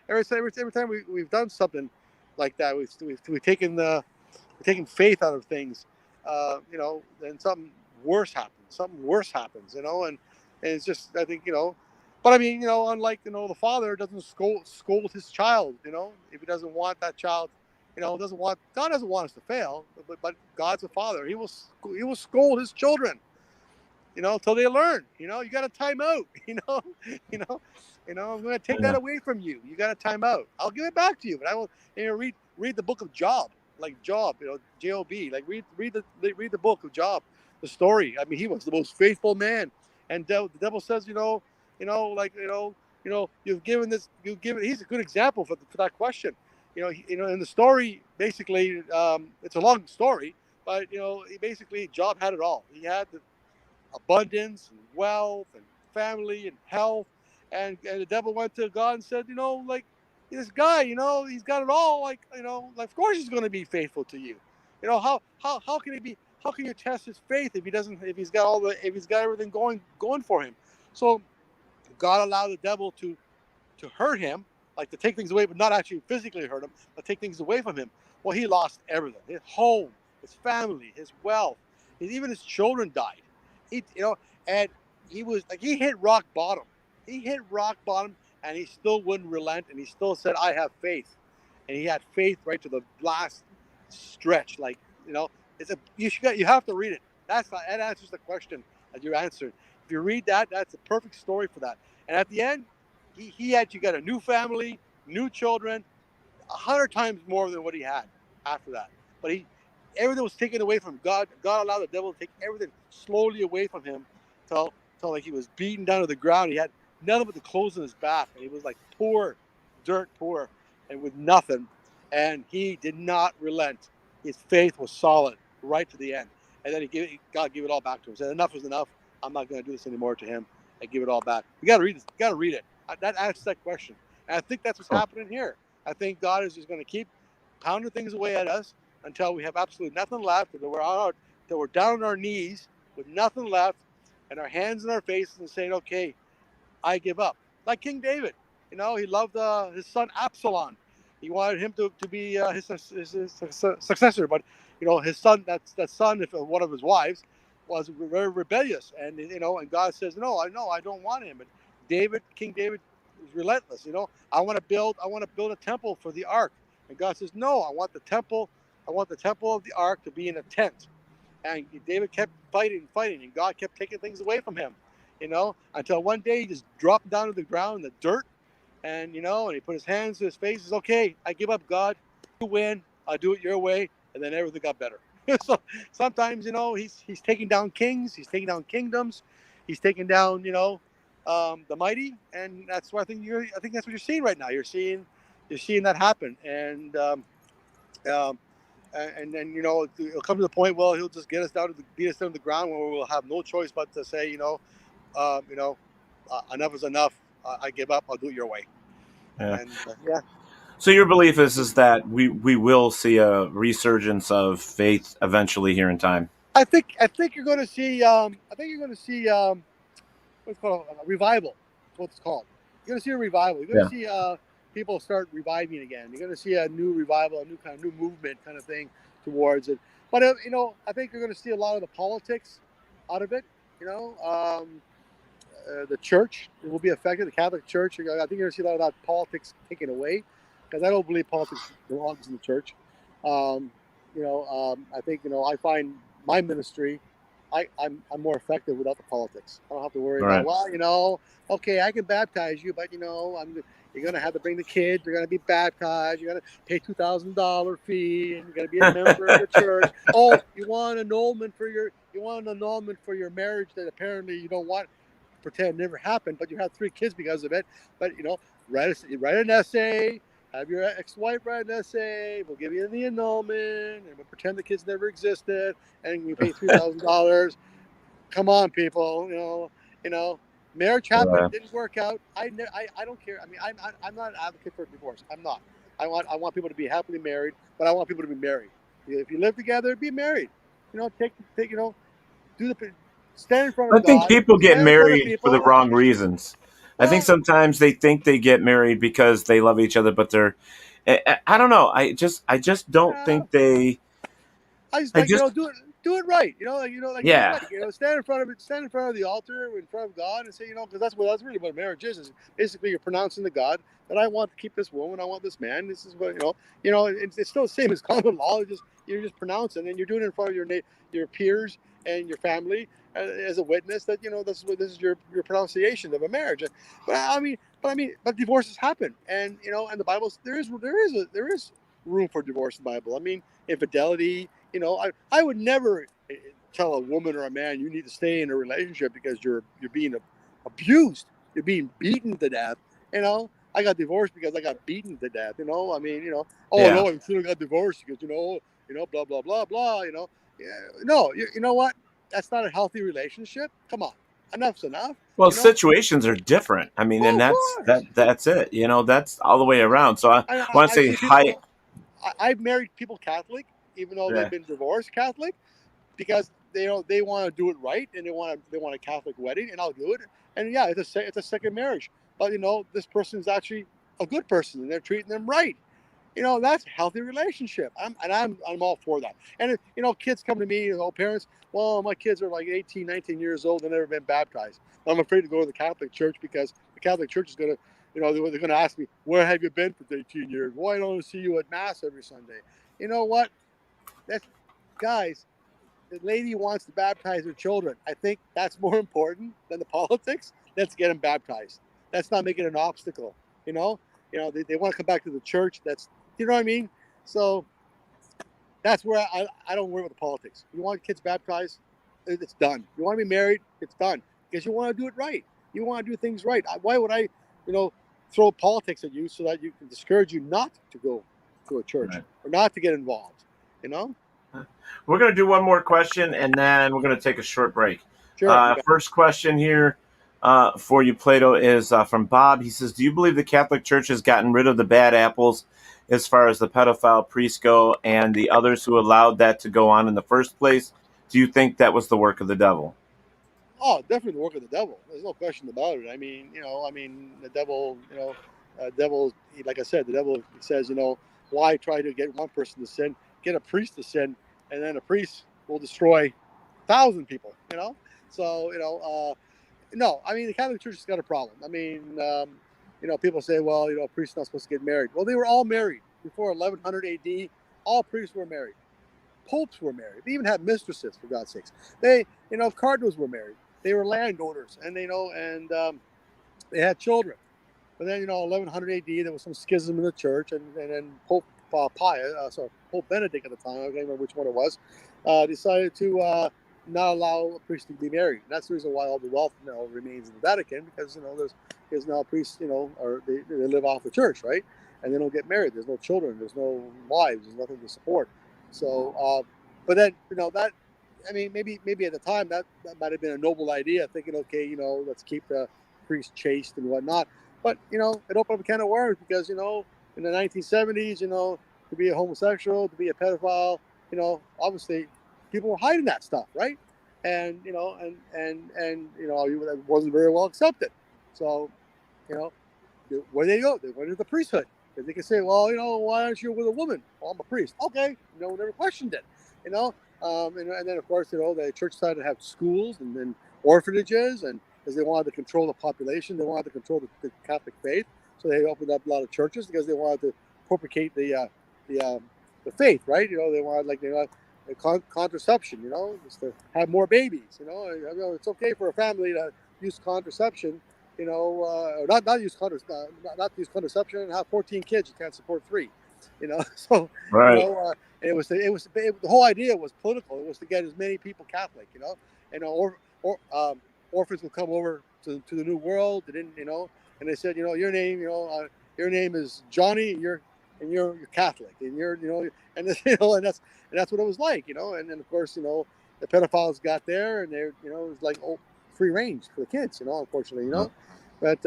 Every time we've done something like that. We've taken faith out of things, then something worse happens. And it's just, I think, but I mean, unlike, the father doesn't scold his child, if he doesn't want that child, God doesn't want us to fail, but God's a father. He will scold his children, until they learn. You got to time out. I'm going to take that away from you. You got to time out. I'll give it back to you, but I will. Read the book of Job, like Job, Job. Like read the book of Job, the story. I mean, he was the most faithful man, and the devil says, you've given this. He's a good example for that question. In the story, basically, it's a long story, but basically, Job had it all. He had the abundance and wealth and family and health, and the devil went to God and said, this guy, he's got it all. Like of course he's going to be faithful to you. How can he be? How can you test his faith if he's got everything going for him? So God allowed the devil to hurt him, like to take things away, but not actually physically hurt him, but take things away from him. Well, he lost everything: his home, his family, his wealth, even his children died. And he hit rock bottom. He hit rock bottom, and he still wouldn't relent, and he still said, "I have faith," and he had faith right to the last stretch. Like you have to read it. That answers the question that you answered. If you read that, that's a perfect story for that. And at the end, he actually got a new family, new children, 100 times more than what he had after that. But everything was taken away from him. God allowed the devil to take everything slowly away from him till like he was beaten down to the ground. He had nothing but the clothes in his back, and he was like poor, dirt poor, and with nothing. And he did not relent. His faith was solid right to the end. And then God gave it all back to him. He said, "Enough is enough. I'm not going to do this anymore," to him, and give it all back. You got to read this. You got to read it. That answers that question. And I think that's what's happening here. I think God is just going to keep pounding things away at us until we have absolutely nothing left, until we're down on our knees with nothing left, and our hands in our faces and saying, "Okay, I give up." Like King David, he loved his son Absalom. He wanted him to be his successor, but his son, that son of one of his wives, was very rebellious, and and God says, "No, I don't want him." And King David, was relentless. I want to build a temple for the ark, and God says, "No, I want the temple of the ark to be in a tent." And David kept fighting, and God kept taking things away from him, until one day he just dropped down to the ground in the dirt, and and he put his hands to his face. He says, "Okay, I give up, God. You win. I'll do it your way." And then everything got better. So sometimes, he's taking down kings, he's taking down kingdoms, he's taking down, the mighty, and that's what I think that's what you're seeing right now. You're seeing that happen, and then it'll come to the point. Well, he'll just beat us down to the ground, where we'll have no choice but to say, enough is enough. I give up. I'll do it your way. Yeah. And, So your belief is that we will see a resurgence of faith eventually here in time. I think you're going to see. What's called a revival. That's what it's called. You're going to see a revival. You're going to see people start reviving again. You're going to see a new revival, a new movement kind of thing towards it. But I think you're going to see a lot of the politics out of it. The church will be affected. The Catholic Church. I think you're going to see a lot of that politics taken away, because I don't believe politics belongs in the church. I think I find my ministry, I'm more effective without the politics. I don't have to worry about, okay, I can baptize you, but you're gonna have to bring the kids. You're gonna be baptized. You're gonna pay $2,000 fee, and you're gonna be a member of the church. Oh, you want an annulment for your marriage that apparently you don't want. Pretend never happened, but you have 3 kids because of it. But write an essay. Have your ex-wife write an essay. We'll give you the annulment, and we'll pretend the kids never existed, and we pay $3,000. Come on, people. Marriage happened, didn't work out. I don't care. I mean, I'm not an advocate for divorce. I'm not. I want people to be happily married, but I want people to be married. If you live together, be married. Stand in front of God. I think people get married for the wrong reasons. I think sometimes they think they get married because they love each other, but I don't know. I just don't think they. I just like, do it right. Do Yeah. it right. Stand in front of the altar, in front of God, and say, because that's really what marriage is basically you're pronouncing to God that I want to keep this woman, I want this man. This is what it's still the same as common law. You're just pronouncing, and you're doing it in front of your peers and your family as a witness that this is your pronunciation of a marriage. But divorces happen, and and the Bible, there is room for divorce in the Bible. I mean, infidelity. I would never tell a woman or a man you need to stay in a relationship because you're being abused, you're being beaten to death. I got divorced because I got beaten to death. No, I should have got divorced because blah blah blah blah. No, you know what? That's not a healthy relationship. Come on, enough's enough. Well, situations are different. I mean, and that's it. That's all the way around. So I want to say hi. I've married people Catholic, even though they've been divorced Catholic, because they want to do it right and they want a Catholic wedding, and I'll do it. And yeah, it's a second marriage, but this person's actually a good person and they're treating them right. That's a healthy relationship. I'm all for that. And kids come to me, parents, well, my kids are like 18, 19 years old and never been baptized. I'm afraid to go to the Catholic Church because the Catholic Church is going to, they're going to ask me, where have you been for 18 years? Why don't I see you at Mass every Sunday? You know what? Guys, the lady wants to baptize her children. I think that's more important than the politics. Let's get them baptized. Let's not make it an obstacle. They want to come back to the church. You know what I mean? So that's where I don't worry about the politics. You want kids baptized, it's done. You want to be married, it's done. Because you want to do it right. You want to do things right. Why would I, throw politics at you so that you can discourage you not to go to a church or not to get involved? We're going to do one more question, and then we're going to take a short break. Sure. First question here for you, Plato, is from Bob. He says, do you believe the Catholic Church has gotten rid of the bad apples as far as the pedophile priests go and the others who allowed that to go on in the first place? Do you think that was the work of the devil? Oh, definitely the work of the devil. There's no question about it. I mean, the devil, devil, like I said, the devil says, why try to get one person to sin, get a priest to sin, and then a priest will destroy 1,000 people, So, no, I mean, the Catholic Church has got a problem. I mean, people say, well, a priest's not supposed to get married. Well, they were all married before 1100 AD. All priests were married. Popes were married. They even had mistresses, for God's sakes. Cardinals were married. They were landowners, and they had children. But then, 1100 AD, there was some schism in the church, and then Pope Pope Benedict at the time, I can't remember which one it was, decided to not allow a priest to be married. And that's the reason why all the wealth now remains in the Vatican, because there's now priests, or they live off the church, right? And they don't get married. There's no children. There's no wives. There's nothing to support. So, but then that. I mean, maybe at the time that might have been a noble idea, thinking, okay, let's keep the priest chaste and whatnot. But it opened up a can of worms because in the 1970s, to be a homosexual, to be a pedophile, obviously people were hiding that stuff, right? And it wasn't very well accepted. So, where they go? They went to the priesthood. And they can say, well, why aren't you with a woman? Well, I'm a priest. Okay, never questioned it. And then of course, the church started to have schools and then orphanages, and because they wanted to control the population, they wanted to control the Catholic faith, so they opened up a lot of churches because they wanted to propagate the faith, right? They wanted contraception, just to have more babies. It's okay for a family to use contraception, not use contraception and have 14 kids. You can't support 3, So right. The whole idea was political. It was to get as many people Catholic, orphans would come over to the New World. They didn't, and they said, your name is Johnny, and you're Catholic, and and that's what it was like, and then of course, the pedophiles got there, and it was like free range for the kids, unfortunately, but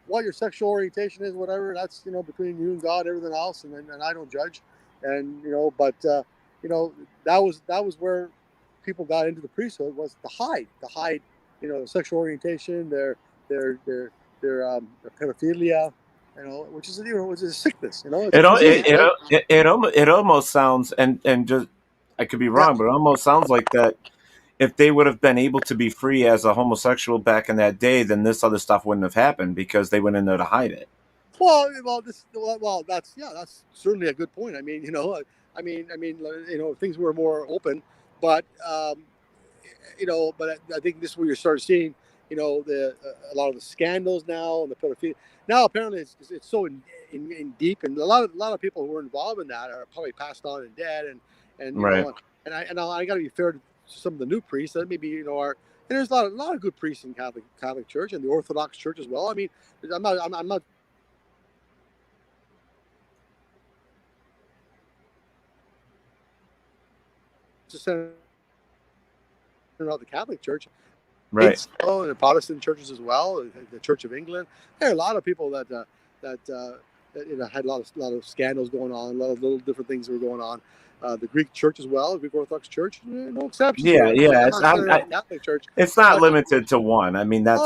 what your sexual orientation is, whatever, that's between you and God, everything else, and I don't judge, and but that was where people got into the priesthood, was to hide sexual orientation, their pedophilia, which is which is a sickness. It almost sounds, and just, I could be wrong, but it almost sounds like that if they would have been able to be free as a homosexual back in that day, then this other stuff wouldn't have happened because they went in there to hide it. Well, that's certainly a good point. I mean, things were more open, but but I think this is where you start seeing, a lot of the scandals now and the pedophilia. Now apparently it's so in deep, and a lot of people who were involved in that are probably passed on and dead, and right. I got to be fair to some of the new priests that maybe are. And there's a lot of good priests in Catholic Church and the Orthodox Church as well. I mean, I'm not just saying about the Catholic Church, right? And the Protestant churches as well, the Church of England. There are a lot of people that had a lot of scandals going on, a lot of little different things that were going on. The Greek Church as well, Greek Orthodox Church, no exceptions. Yeah. Catholic Church. It's not limited to one. I mean, that's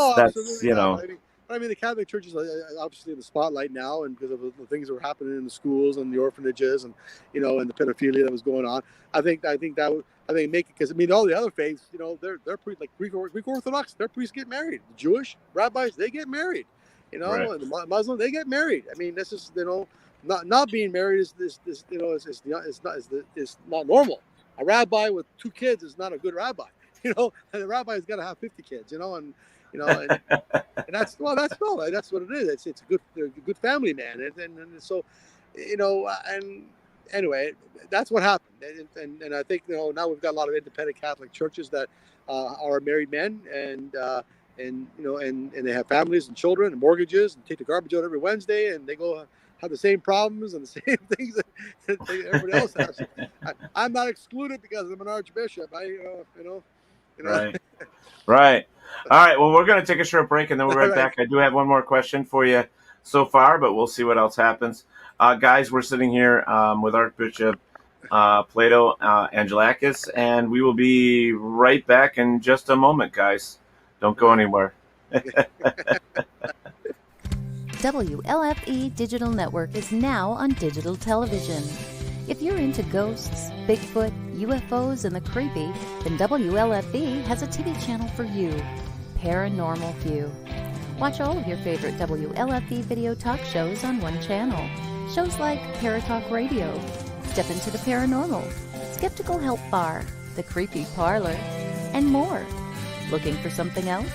I mean, the Catholic Church is obviously in the spotlight now, and because of the things that were happening in the schools and the orphanages, and and the pedophilia that was going on. I think make it, because I mean all the other faiths, they're like Greek Orthodox, their priests get married. The Jewish rabbis, they get married. Right. And the Muslim, they get married. I mean, this is not being married is not normal. A rabbi with 2 kids is not a good rabbi. And the rabbi's got to have 50 kids. And that's what it is. It's a good family man, and so and anyway, that's what happened. And I think now we've got a lot of independent Catholic churches that are married men, and they have families and children and mortgages, and take the garbage out every Wednesday, and they go have the same problems and the same things that everybody else has. I'm not excluded because I'm an archbishop. Right. All right. Well, we're going to take a short break, and then we'll be right back. I do have one more question for you so far, but we'll see what else happens. Guys, we're sitting here with Archbishop Plato Angelakis, and we will be right back in just a moment, guys. Don't go anywhere. WLFE Digital Network is now on digital television. If you're into ghosts, Bigfoot, UFOs, and the creepy, then WLFE has a TV channel for you, Paranormal View. Watch all of your favorite WLFE video talk shows on one channel. Shows like Paratalkradio, Step Into the Paranormal, Skeptical Help Bar, The Creepy Parlor, and more. Looking for something else?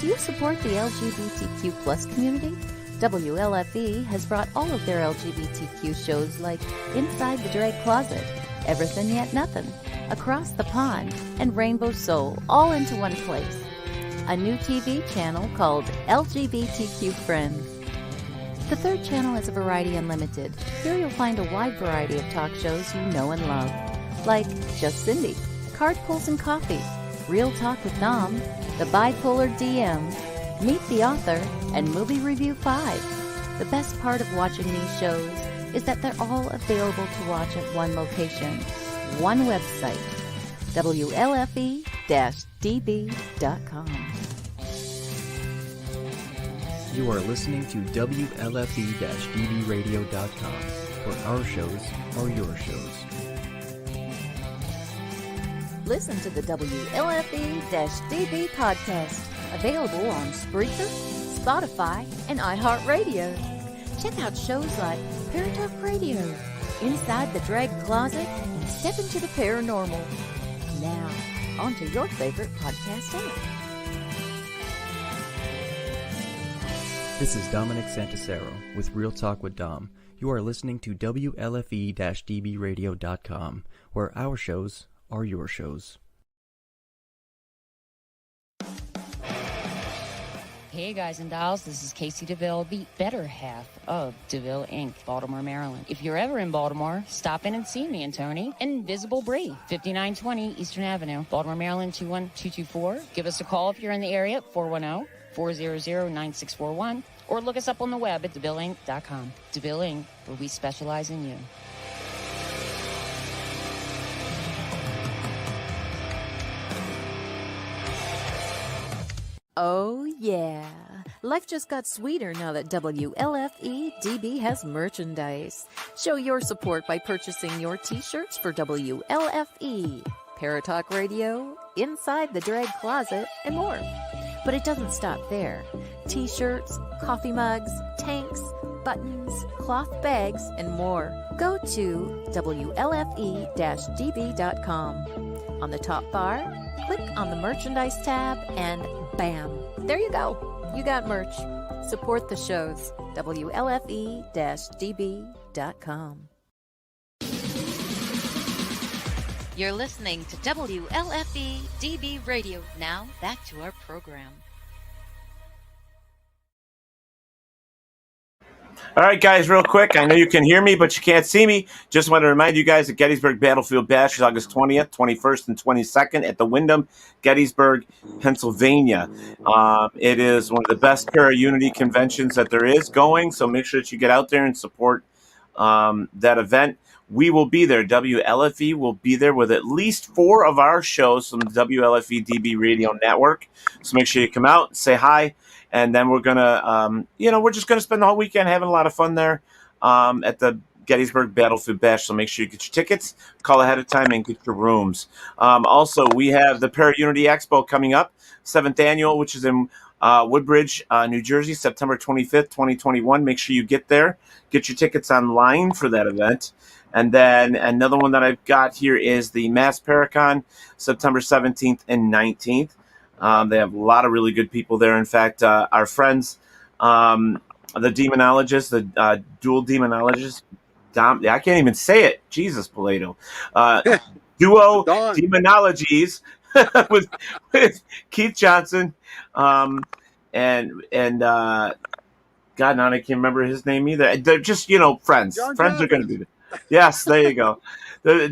Do you support the LGBTQ plus community? WLFE has brought all of their LGBTQ shows like Inside the Drag Closet, Everything Yet Nothing, Across the Pond, and Rainbow Soul all into one place. A new TV channel called LGBTQ Friends. The third channel is a Variety Unlimited. Here you'll find a wide variety of talk shows you know and love, like Just Cindy, Card Pulls and Coffee, Real Talk with Dom, The Bipolar DM, Meet the Author, and Movie Review 5. The best part of watching these shows is that they're all available to watch at one location, one website, WLFE-DB.com. You are listening to WLFE-DBRadio.com, where our shows are your shows. Listen to the WLFE-DB podcast, available on Spreaker, Spotify, and iHeartRadio. Check out shows like Paratalkradio, Inside the Drag Closet, and Step Into the Paranormal. Now, on to your favorite podcast app. This is Dominic Santasero with Real Talk with Dom. You are listening to WLFE-DBRadio.com, where our shows are your shows. Hey guys and dolls, this is Casey DeVille, the better half of DeVille Inc., Baltimore, Maryland. If you're ever in Baltimore, stop in and see me and Tony. Invisible Brie, 5920 Eastern Avenue, Baltimore, Maryland, 21224. Give us a call if you're in the area, 410-400-9641, or look us up on the web at DeVilleInc.com. DeVille Inc., where we specialize in you. Oh, yeah. Life just got sweeter now that WLFE DB has merchandise. Show your support by purchasing your t-shirts for WLFE, Paratalk Radio, Inside the Drag Closet, and more. But it doesn't stop there. T-shirts, coffee mugs, tanks, buttons, cloth bags, and more. Go to WLFE-DB.com. On the top bar, click on the merchandise tab, and bam, there you go. You got merch. Support the shows. WLFE-DB.com. You're listening to WLFE DB Radio. Now, back to our program. All right, guys, real quick. I know you can hear me, but you can't see me. Just want to remind you guys that Gettysburg Battlefield Bash is August 20th, 21st, and 22nd at the Wyndham, Gettysburg, Pennsylvania. It is one of the best para-unity conventions that there is going, so make sure that you get out there and support that event. We will be there. WLFE will be there with at least 4 of our shows from the WLFE DB Radio Network. So make sure you come out, say hi. And then we're going to, we're just going to spend the whole weekend having a lot of fun there at the Gettysburg Battlefield Bash. So make sure you get your tickets, call ahead of time, and get your rooms. Also, we have the Para-Unity Expo coming up, 7th annual, which is in Woodbridge, New Jersey, September 25th, 2021. Make sure you get there. Get your tickets online for that event. And then another one that I've got here is the Mass Paracon, September 17th and 19th. They have a lot of really good people there. In fact, our friends, the demonologists, the dual demonologists, I can't even say it. Jesus, Plato. Duo Demonologies with Keith Johnson. And God, now I can't remember his name either. They're just, friends. John Friends Zappis. are going to be there. Yes, there you go.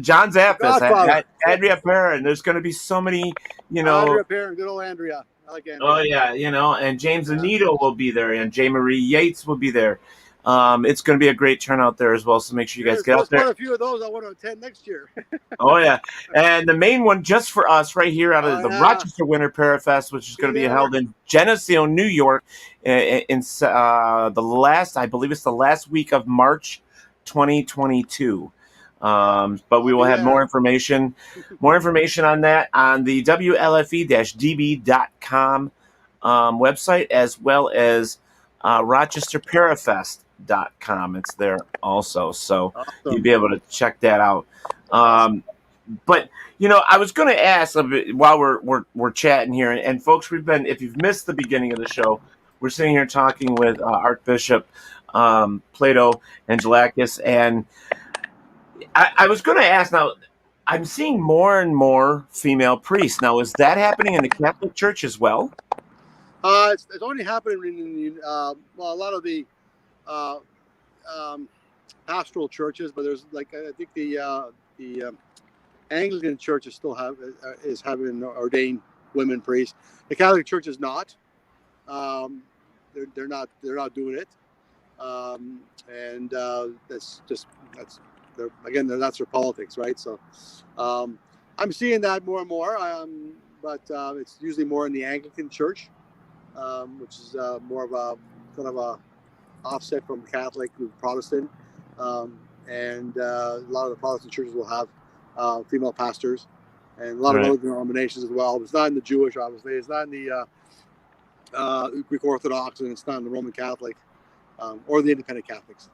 John Zappis, Andrea Perrin. There's going to be so many, Andrea Perrin, good old Andrea. I like Andrea. Oh, yeah, and James Anito will be there, and J. Marie Yates will be there. It's going to be a great turnout there as well, so make sure you guys get out there. There's quite a few of those I want to attend next year. Oh, yeah. And the main one just for us right here out of the Rochester Winter Parafest, which is going to be held in Geneseo, New York, in I believe it's the last week of March 2022. But we will have more information on that on the WLFE-DB.com website, as well as RochesterParafest.com. It's there also, so you'll be able to check that out. But I was going to ask a bit while we're chatting here, and folks, if you've missed the beginning of the show, we're sitting here talking with Archbishop Plato Angelakis, and I was going to ask, now, I'm seeing more and more female priests. Now, is that happening in the Catholic Church as well? It's only happening in a lot of the pastoral churches, but there's I think the Anglican Church is having ordained women priests. The Catholic Church is not. They're not doing it, and that's their politics, right? So I'm seeing that more and more, but it's usually more in the Anglican Church, which is more of a kind of a offset from Catholic to Protestant, and a lot of the Protestant churches will have female pastors, and a lot of other denominations as well. It's not in the Jewish, obviously. It's not in the Greek Orthodox, and it's not in the Roman Catholic or the Independent Catholics,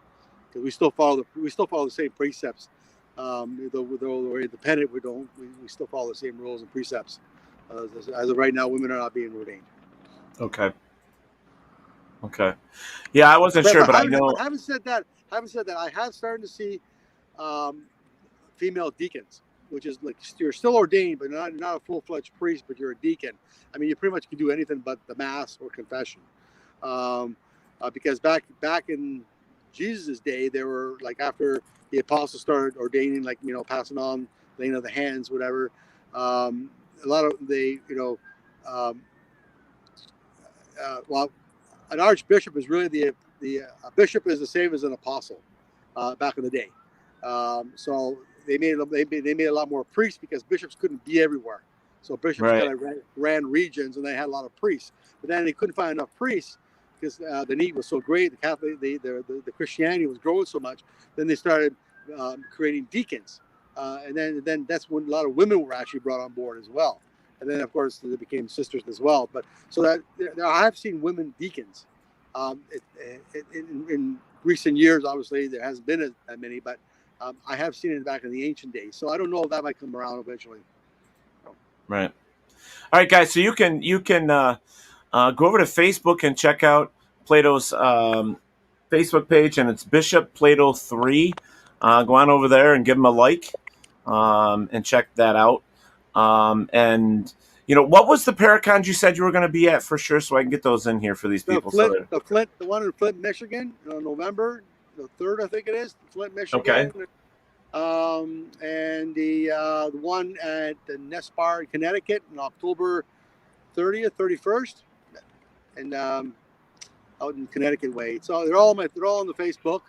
because we still follow the same precepts. Though we're independent, we still follow the same rules and precepts. As of right now, women are not being ordained. Okay. Yeah, I wasn't sure, but I know. Having said that, I have started to see female deacons, which is like you're still ordained, but not a full-fledged priest, but you're a deacon. I mean, you pretty much can do anything but the mass or confession. Because back in Jesus' day, they were like, after the apostles started ordaining, passing on, laying of the hands, whatever. A lot of an archbishop is really a bishop is the same as an apostle back in the day. So they made a lot more priests because bishops couldn't be everywhere. So bishops kind of ran regions, and they had a lot of priests. But then they couldn't find enough priests because the need was so great, the Christianity was growing so much. Then they started creating deacons, and then that's when a lot of women were actually brought on board as well. And then of course they became sisters as well. But so that I have seen women deacons. In recent years, obviously there hasn't been that many, but I have seen it back in the ancient days. So I don't know if that might come around eventually. Right. All right, guys. So you can go over to Facebook and check out Plato's Facebook page, and it's Bishop Plato 3. Go on over there and give him a like, and check that out. And what was the Paracons you said you were going to be at for sure, so I can get those in here for these people. The one in Flint, Michigan, November the 3rd, I think it is, Flint, Michigan. Okay. And the one at the Nespar, Connecticut, on October 30th, 31st, and out in Connecticut way. So they're all on the Facebook.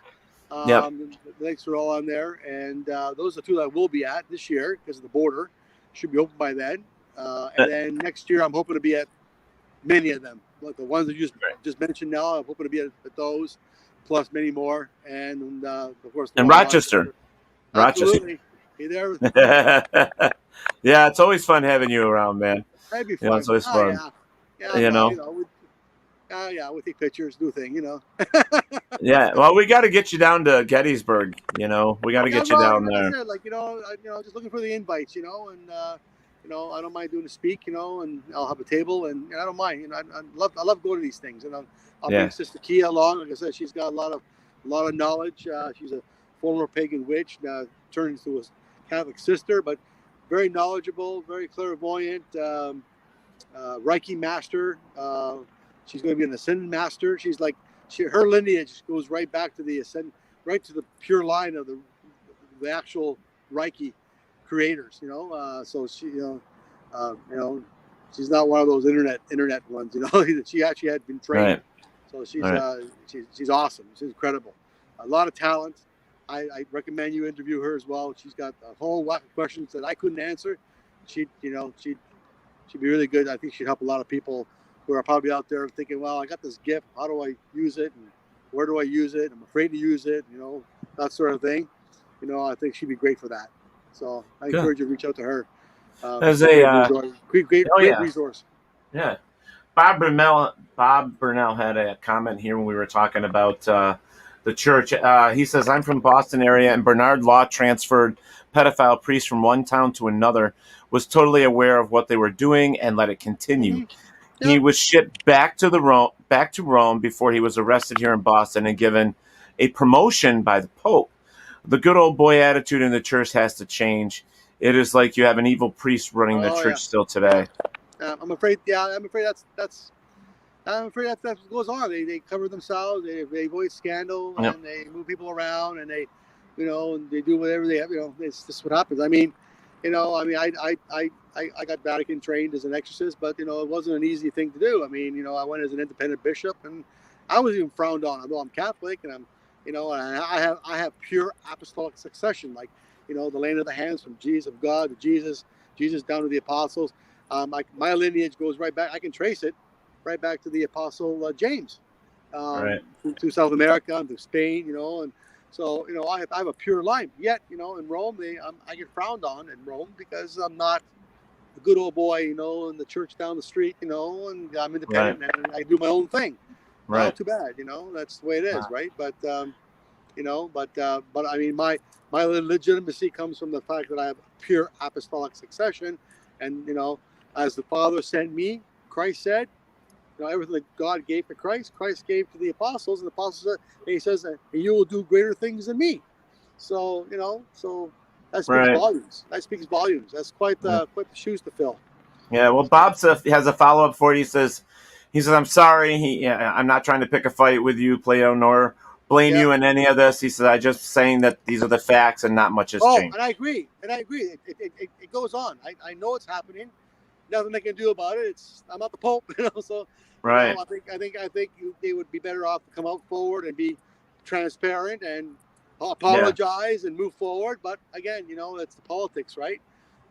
The links are all on there, and those are 2 that I will be at this year because of the border. Should be open by then. And then next year, I'm hoping to be at many of them. Like the ones that you just mentioned now, I'm hoping to be at those, plus many more. And of course, and Rochester. Absolutely. Hey there. Yeah, it's always fun having you around, man. That'd be fun. It's always fun. We take pictures, do a thing, Yeah, well, we got to get you down to Gettysburg. We got to get you down there. Just looking for the invites, and I don't mind doing a speak, and I'll have a table, and I don't mind. I love going to these things, and I'll bring Sister Kia along. Like I said, she's got a lot of knowledge. She's a former pagan witch, turned into a Catholic sister, but very knowledgeable, very clairvoyant, Reiki master. She's going to be an Ascended Master. She's like, her lineage goes right back to the right to the pure line of the actual Reiki creators. So she, she's not one of those internet ones. She actually had been trained. Right. So she's awesome. She's incredible. A lot of talent. I recommend you interview her as well. She's got a whole lot of questions that I couldn't answer. She'd be really good. I think she'd help a lot of people who are probably out there thinking, well, I got this gift. How do I use it? And where do I use it? I'm afraid to use it, that sort of thing. I think she'd be great for that. So I encourage you to reach out to her. As a great resource. Yeah. Bob Burnell had a comment here when we were talking about the church. He says, I'm from the Boston area, and Bernard Law transferred pedophile priests from one town to another, was totally aware of what they were doing and let it continue. Mm-hmm. He was shipped back to Rome before he was arrested here in Boston and given a promotion by the Pope. The good old boy attitude in the church has to change. It is like you have an evil priest running the church still today. I'm afraid that's what goes on. They cover themselves. They avoid scandal, and they move people around, and they do whatever they have. This is what happens. I got Vatican trained as an exorcist, but it wasn't an easy thing to do. I went as an independent bishop, and I was even frowned on. Although I'm Catholic, and and I have pure apostolic succession, like the laying of the hands from Jesus of God to Jesus down to the apostles. My lineage goes right back. I can trace it right back to the apostle James, to South America, to Spain, and so I have a pure line. Yet in Rome, I get frowned on in Rome because I'm not the good old boy, in the church down the street, and I'm independent and I do my own thing. Right. Not too bad, that's the way it is, right? But my legitimacy comes from the fact that I have pure apostolic succession, and as the Father sent me, Christ said, everything that God gave to Christ gave to the apostles, and the apostles said, and he says that you will do greater things than me. So that speaks volumes. That speaks volumes. That's quite the shoes to fill. Yeah. Well, Bob has a follow up for it. He says, I'm sorry. I'm not trying to pick a fight with you, Plato, nor blame you in any of this. He says, I'm just saying that these are the facts and not much has changed. And I agree. It goes on. I know it's happening. Nothing they can do about it. I'm not the Pope, so. Right. I think they would be better off to come out forward and be transparent and apologize and move forward. But again, that's the politics, right?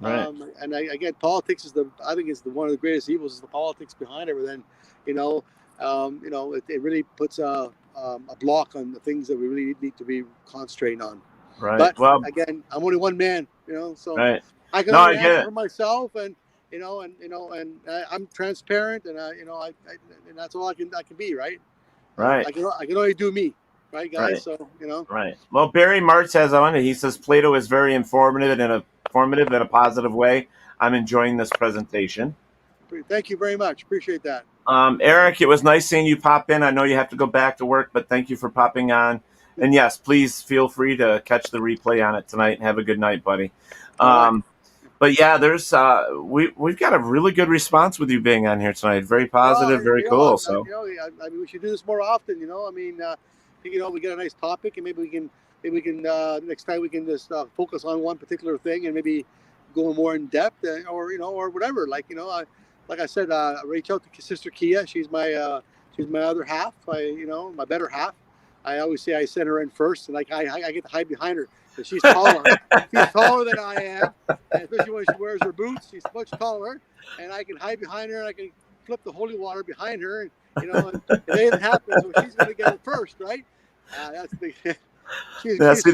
Right. Again, politics is one of the greatest evils is the politics behind everything. it really puts a block on the things that we really need to be concentrating on. Right. But well, again, I'm only one man, so right. I can only answer for myself, and I'm transparent, and and that's all I can be, right? Right. I can only do me, right, guys? Right. So Right. Well, Barry Martz has on it. He says Plato is very informative in a positive way. I'm enjoying this presentation. Thank you very much. Appreciate that. Eric, it was nice seeing you pop in. I know you have to go back to work, but thank you for popping on. And yes, please feel free to catch the replay on it tonight. Have a good night, buddy. But yeah, there's we've got a really good response with you being on here tonight. Very positive, very cool. So I mean, we should do this more often. I mean, we get a nice topic, and maybe we can next time we can just focus on one particular thing and maybe go more in depth, or whatever. Like I said, reach out to Sister Kia. She's my other half. My better half. I always say I send her in first, and I get to hide behind her. She's taller. She's taller than I am, and especially when she wears her boots. She's much taller, and I can hide behind her, and I can flip the holy water behind her, and and if anything happens, well, she's going to get it first, right? That's the big. That's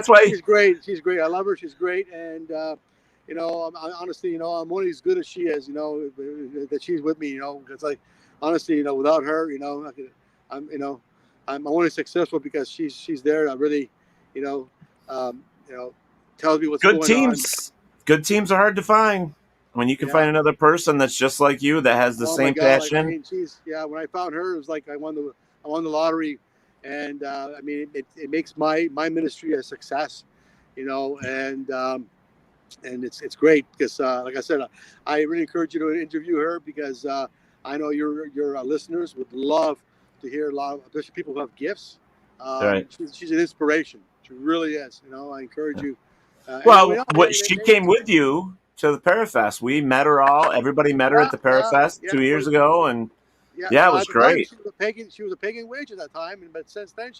why she's great. She's great. I love her. She's great, and honestly, I'm only as good as she is. That she's with me. Because honestly, without her, I'm only successful because she's there. I really, tells me what's good going on. Good teams are hard to find. When you can find another person that's just like you, that has the same passion. I mean, when I found her, it was like I won the lottery, and it makes my ministry a success, and it's great because like I said, I really encourage you to interview her because I know your listeners would love to hear a lot of, especially people who have gifts. Right. She's an inspiration. She really is. I encourage you. She came with you to the Parafest. We met her all. Everybody met her at the Parafest 2 years ago, and it was great. She was a pagan witch at that time, but since then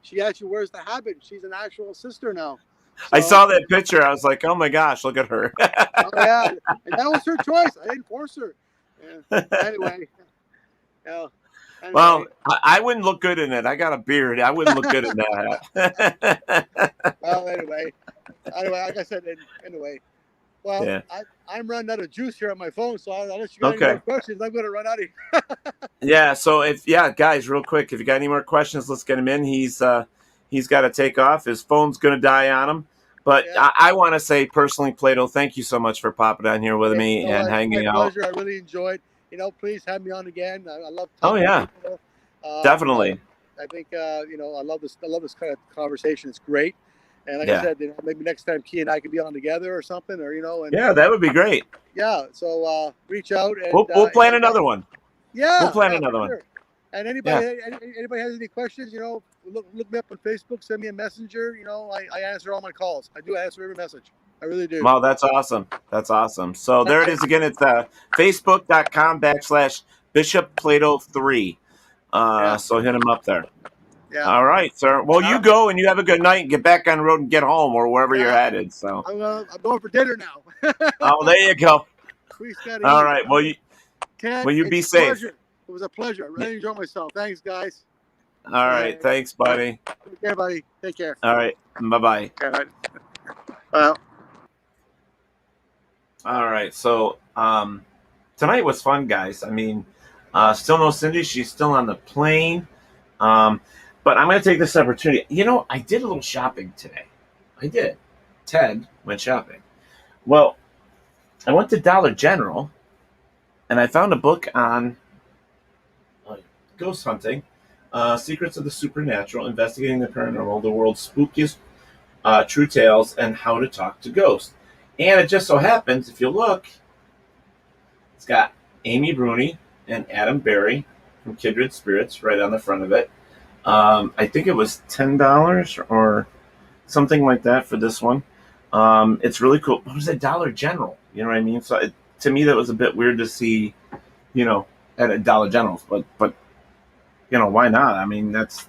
she actually wears the habit. She's an actual sister now. So, I saw that picture. I was like, oh my gosh, look at her. and that was her choice. I didn't force her. Anyway. Well, I wouldn't look good in it. I got a beard. I wouldn't look good in that. Well, anyway, like I said, anyway. Well, yeah. I'm running out of juice here on my phone, so unless you got any more questions, I'm going to run out of here. Yeah, so guys, real quick, if you got any more questions, let's get him in. He's got to take off. His phone's going to die on him. But I want to say personally, Plato, thank you so much for popping on here with me and hanging out. Pleasure. I really enjoyed. Please have me on again. I love. People. Definitely. I think I love this. I love this kind of conversation. It's great. And like I said, maybe next time Key and I could be on together or something, or that would be great. Yeah. So reach out and we'll plan another one. Yeah. We'll plan another one. And anybody has any questions, look me up on Facebook, send me a messenger. I answer all my calls. I do answer every message. I really do. Wow, that's awesome. That's awesome. So there it is again. It's facebook.com/Bishop Plato 3. So hit him up there. Yeah. All right, sir. Well, you go and you have a good night and get back on the road and get home or wherever you're headed. So I'm going for dinner now. Oh, there you go. All right. Well, you be safe. It was a pleasure. I really enjoyed myself. Thanks, guys. All right. Thanks, buddy. Take care, buddy. Take care. All right. Bye-bye. All right. So tonight was fun, guys. I mean, still no Cindy. She's still on the plane. But I'm going to take this opportunity. I did a little shopping today. I did. Ted went shopping. Well, I went to Dollar General, and I found a book on ghost hunting, secrets of the supernatural, investigating the paranormal, the world's spookiest true tales, and how to talk to ghosts. And it just so happens, if you look, it's got Amy Bruni and Adam Berry from Kindred Spirits right on the front of it. I think it was $10 or something like that for this one. It's really cool. It was at Dollar General. You know what I mean? So to me, that was a bit weird to see, at a Dollar General. But why not? I mean, that's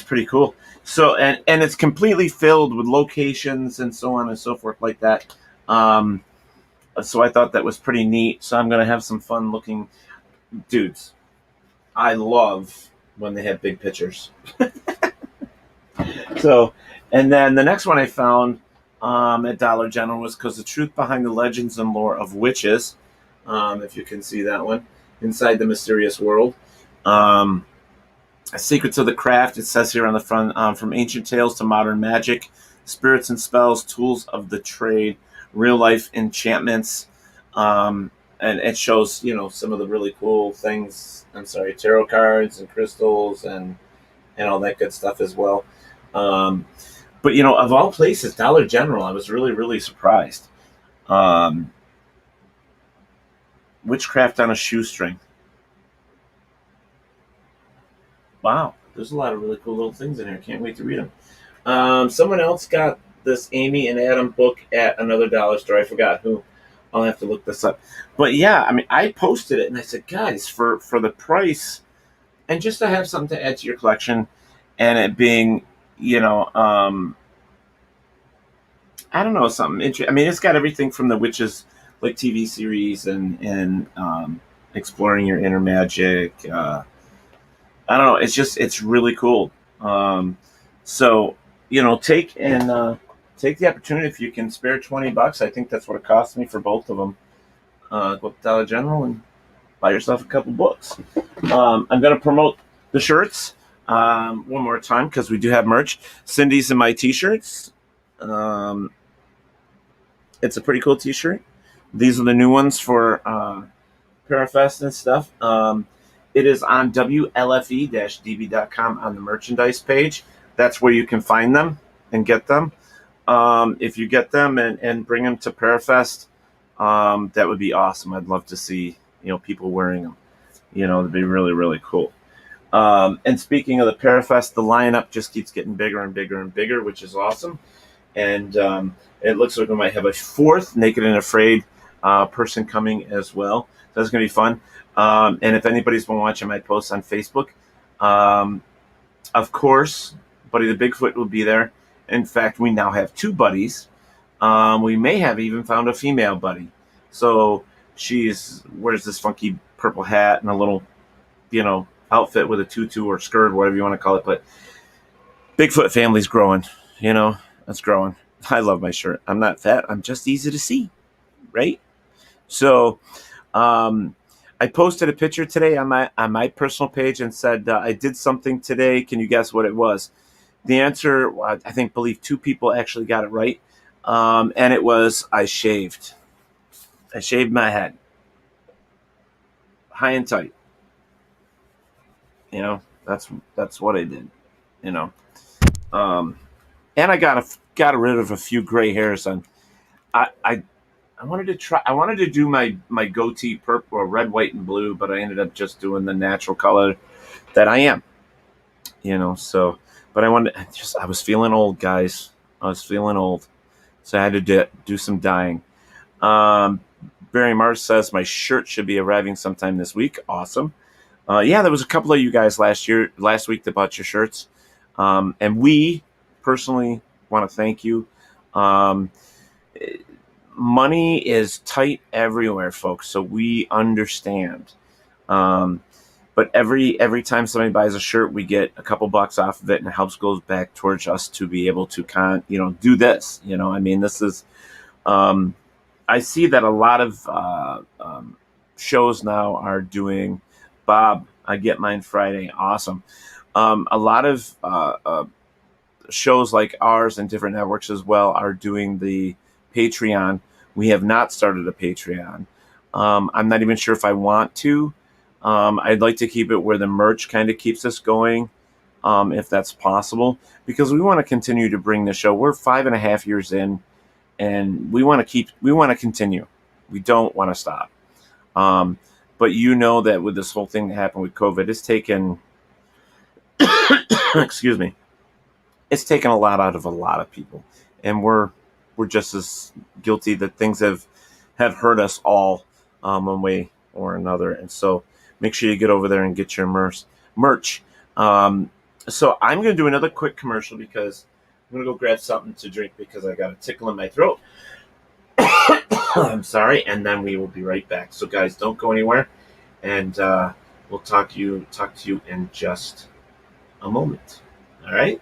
pretty cool. So and it's completely filled with locations and so on and so forth like that. So I thought that was pretty neat. So I'm gonna have some fun looking, dudes. I love when they have big pictures. So, and then the next one I found at Dollar General was "Because the Truth Behind the Legends and Lore of Witches." If you can see that one, Inside the Mysterious World. Secrets of the Craft, it says here on the front, from ancient tales to modern magic, spirits and spells, tools of the trade, real life enchantments, and it shows, some of the really cool things. Tarot cards and crystals and all that good stuff as well. But of all places, Dollar General, I was really, really surprised. Witchcraft on a Shoestring. Wow, there's a lot of really cool little things in here. Can't wait to read them. Someone else got this Amy and Adam book at another dollar store. I forgot who. I'll have to look this up. But yeah, I posted it and I said, guys, for the price, and just to have something to add to your collection, and it being, I don't know, something interesting. It's got everything from the witches, like TV series, and exploring your inner magic. I don't know. It's really cool. So, take the opportunity if you can spare $20. I think that's what it cost me for both of them. Go to Dollar General and buy yourself a couple books. I'm going to promote the shirts one more time because we do have merch. Cindy's and my t-shirts. It's a pretty cool t-shirt. These are the new ones for Parafest and stuff. It is on WLFE-DB.com on the merchandise page. That's where you can find them and get them. If you get them and bring them to Parafest, that would be awesome. I'd love to see, people wearing them. It'd be really, really cool. And speaking of the Parafest, the lineup just keeps getting bigger and bigger and bigger, which is awesome. And it looks like we might have a fourth Naked and Afraid person coming as well. That's going to be fun. And if anybody's been watching my posts on Facebook, of course, Buddy the Bigfoot will be there. In fact, we now have two buddies. We may have even found a female buddy. So wears this funky purple hat and a little, outfit with a tutu or skirt, whatever you want to call it. But Bigfoot family's growing, it's growing. I love my shirt. I'm not fat. I'm just easy to see, right? So, I posted a picture today on my personal page and said, I did something today. Can you guess what it was? The answer, I believe two people actually got it right. And it was, I shaved. I shaved my head. High and tight. That's what I did, and I got rid of a few gray hairs on. I wanted to do my goatee purple or red, white, and blue, but I ended up just doing the natural color that I am, so, but I was feeling old, guys. I was feeling old. So I had to do some dyeing. Barry Mars says my shirt should be arriving sometime this week. Awesome. Yeah, there was a couple of you guys last week that bought your shirts. And we personally want to thank you. Money is tight everywhere, folks, so we understand. But every time somebody buys a shirt, we get a couple bucks off of it, and it helps goes back towards us to be able to do this. This is. I see that a lot of shows now are doing. Bob, I get mine Friday. Awesome. A lot of shows like ours and different networks as well are doing the Patreon. We have not started a Patreon. I'm not even sure if I want to. I'd like to keep it where the merch kind of keeps us going, if that's possible, because we want to continue to bring the show. We're 5.5 years in, and we want to continue. We don't want to stop. But that with this whole thing that happened with COVID, it's taken, excuse me, it's taken a lot out of a lot of people, and we're just as guilty that things have hurt us all, one way or another. And so make sure you get over there and get your merch. So I'm going to do another quick commercial because I'm going to go grab something to drink because I got a tickle in my throat. I'm sorry. And then we will be right back. So guys, don't go anywhere. And we'll talk to you in just a moment. All right.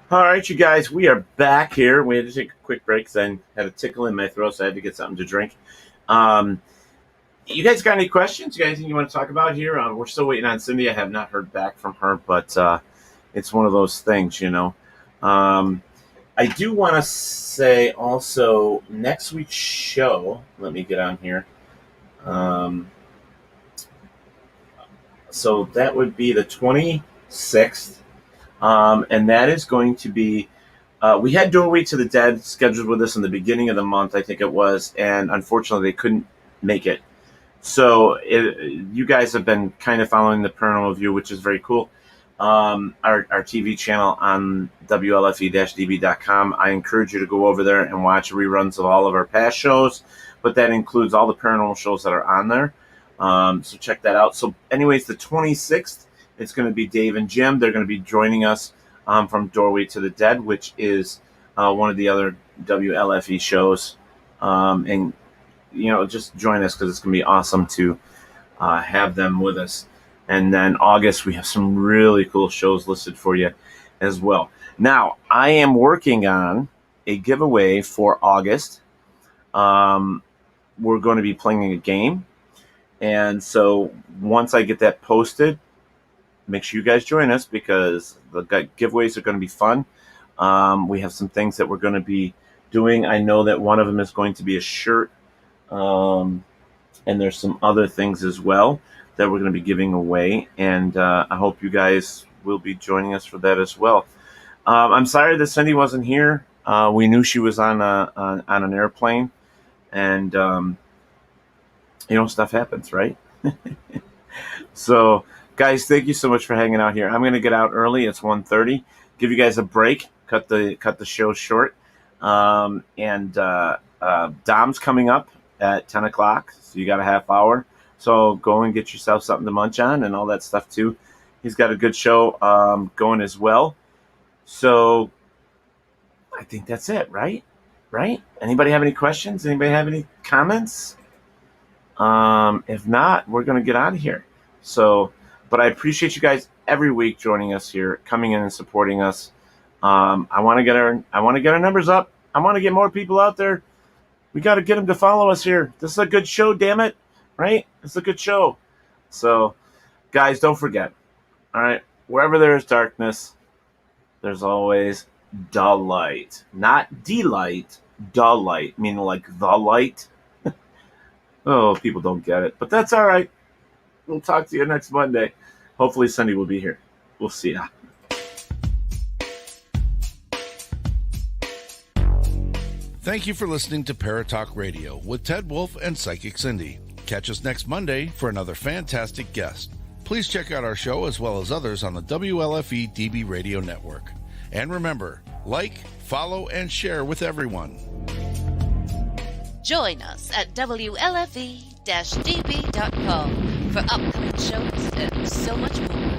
All right, you guys, we are back here. We had to take a quick break because I had a tickle in my throat, so I had to get something to drink. You guys got any questions? You got anything you want to talk about here? We're still waiting on Cindy. I have not heard back from her, but it's one of those things, you know. I do want to say also next week's show, let me get on here. So that would be the 26th. And that is going to be, we had Doorway to the Dead scheduled with us in the beginning of the month, I think it was, and unfortunately they couldn't make it. So you guys have been kind of following the Paranormal View, which is very cool. Our TV channel on WLFE-DB.com. I encourage you to go over there and watch reruns of all of our past shows, but that includes all the paranormal shows that are on there. So check that out. So anyways, the 26th, it's going to be Dave and Jim. They're going to be joining us from Doorway to the Dead, which is one of the other WLFE shows. And, you know, just join us because it's going to be awesome to have them with us. And then August, we have some really cool shows listed for you as well. Now, I am working on a giveaway for August. We're going to be playing a game. And so once I get that posted, make sure you guys join us because the giveaways are going to be fun. We have some things that we're going to be doing. I know that one of them is going to be a shirt. And there's some other things as well that we're going to be giving away. And I hope you guys will be joining us for that as well. I'm sorry that Cindy wasn't here. We knew she was on an airplane. And, you know, stuff happens, right? So, guys, thank you so much for hanging out here. I'm going to get out early. It's 1:30. Give you guys a break. Cut the show short. And Dom's coming up at 10 o'clock. So you got a half hour. So go and get yourself something to munch on and all that stuff too. He's got a good show going as well. So I think that's it, right? Right? Anybody have any questions? Anybody have any comments? If not, we're going to get out of here. So, but I appreciate you guys every week joining us here, coming in and supporting us. I want to get our numbers up. I want to get more people out there. We got to get them to follow us here. This is a good show, damn it. Right? It's a good show. So, guys, don't forget. All right? Wherever there is darkness, there's always the light. Not delight, the light. Meaning like the light. Oh, people don't get it. But that's all right. We'll talk to you next Monday. Hopefully Sunday will be here. We'll see ya. Thank you for listening to Paratalk Radio with Ted Wolf and Psychic Cindy. Catch us next Monday for another fantastic guest. Please check out our show as well as others on the WLFE DB Radio Network. And remember, like, follow, and share with everyone. Join us at WLFE-DB.com for upcoming shows and so much more.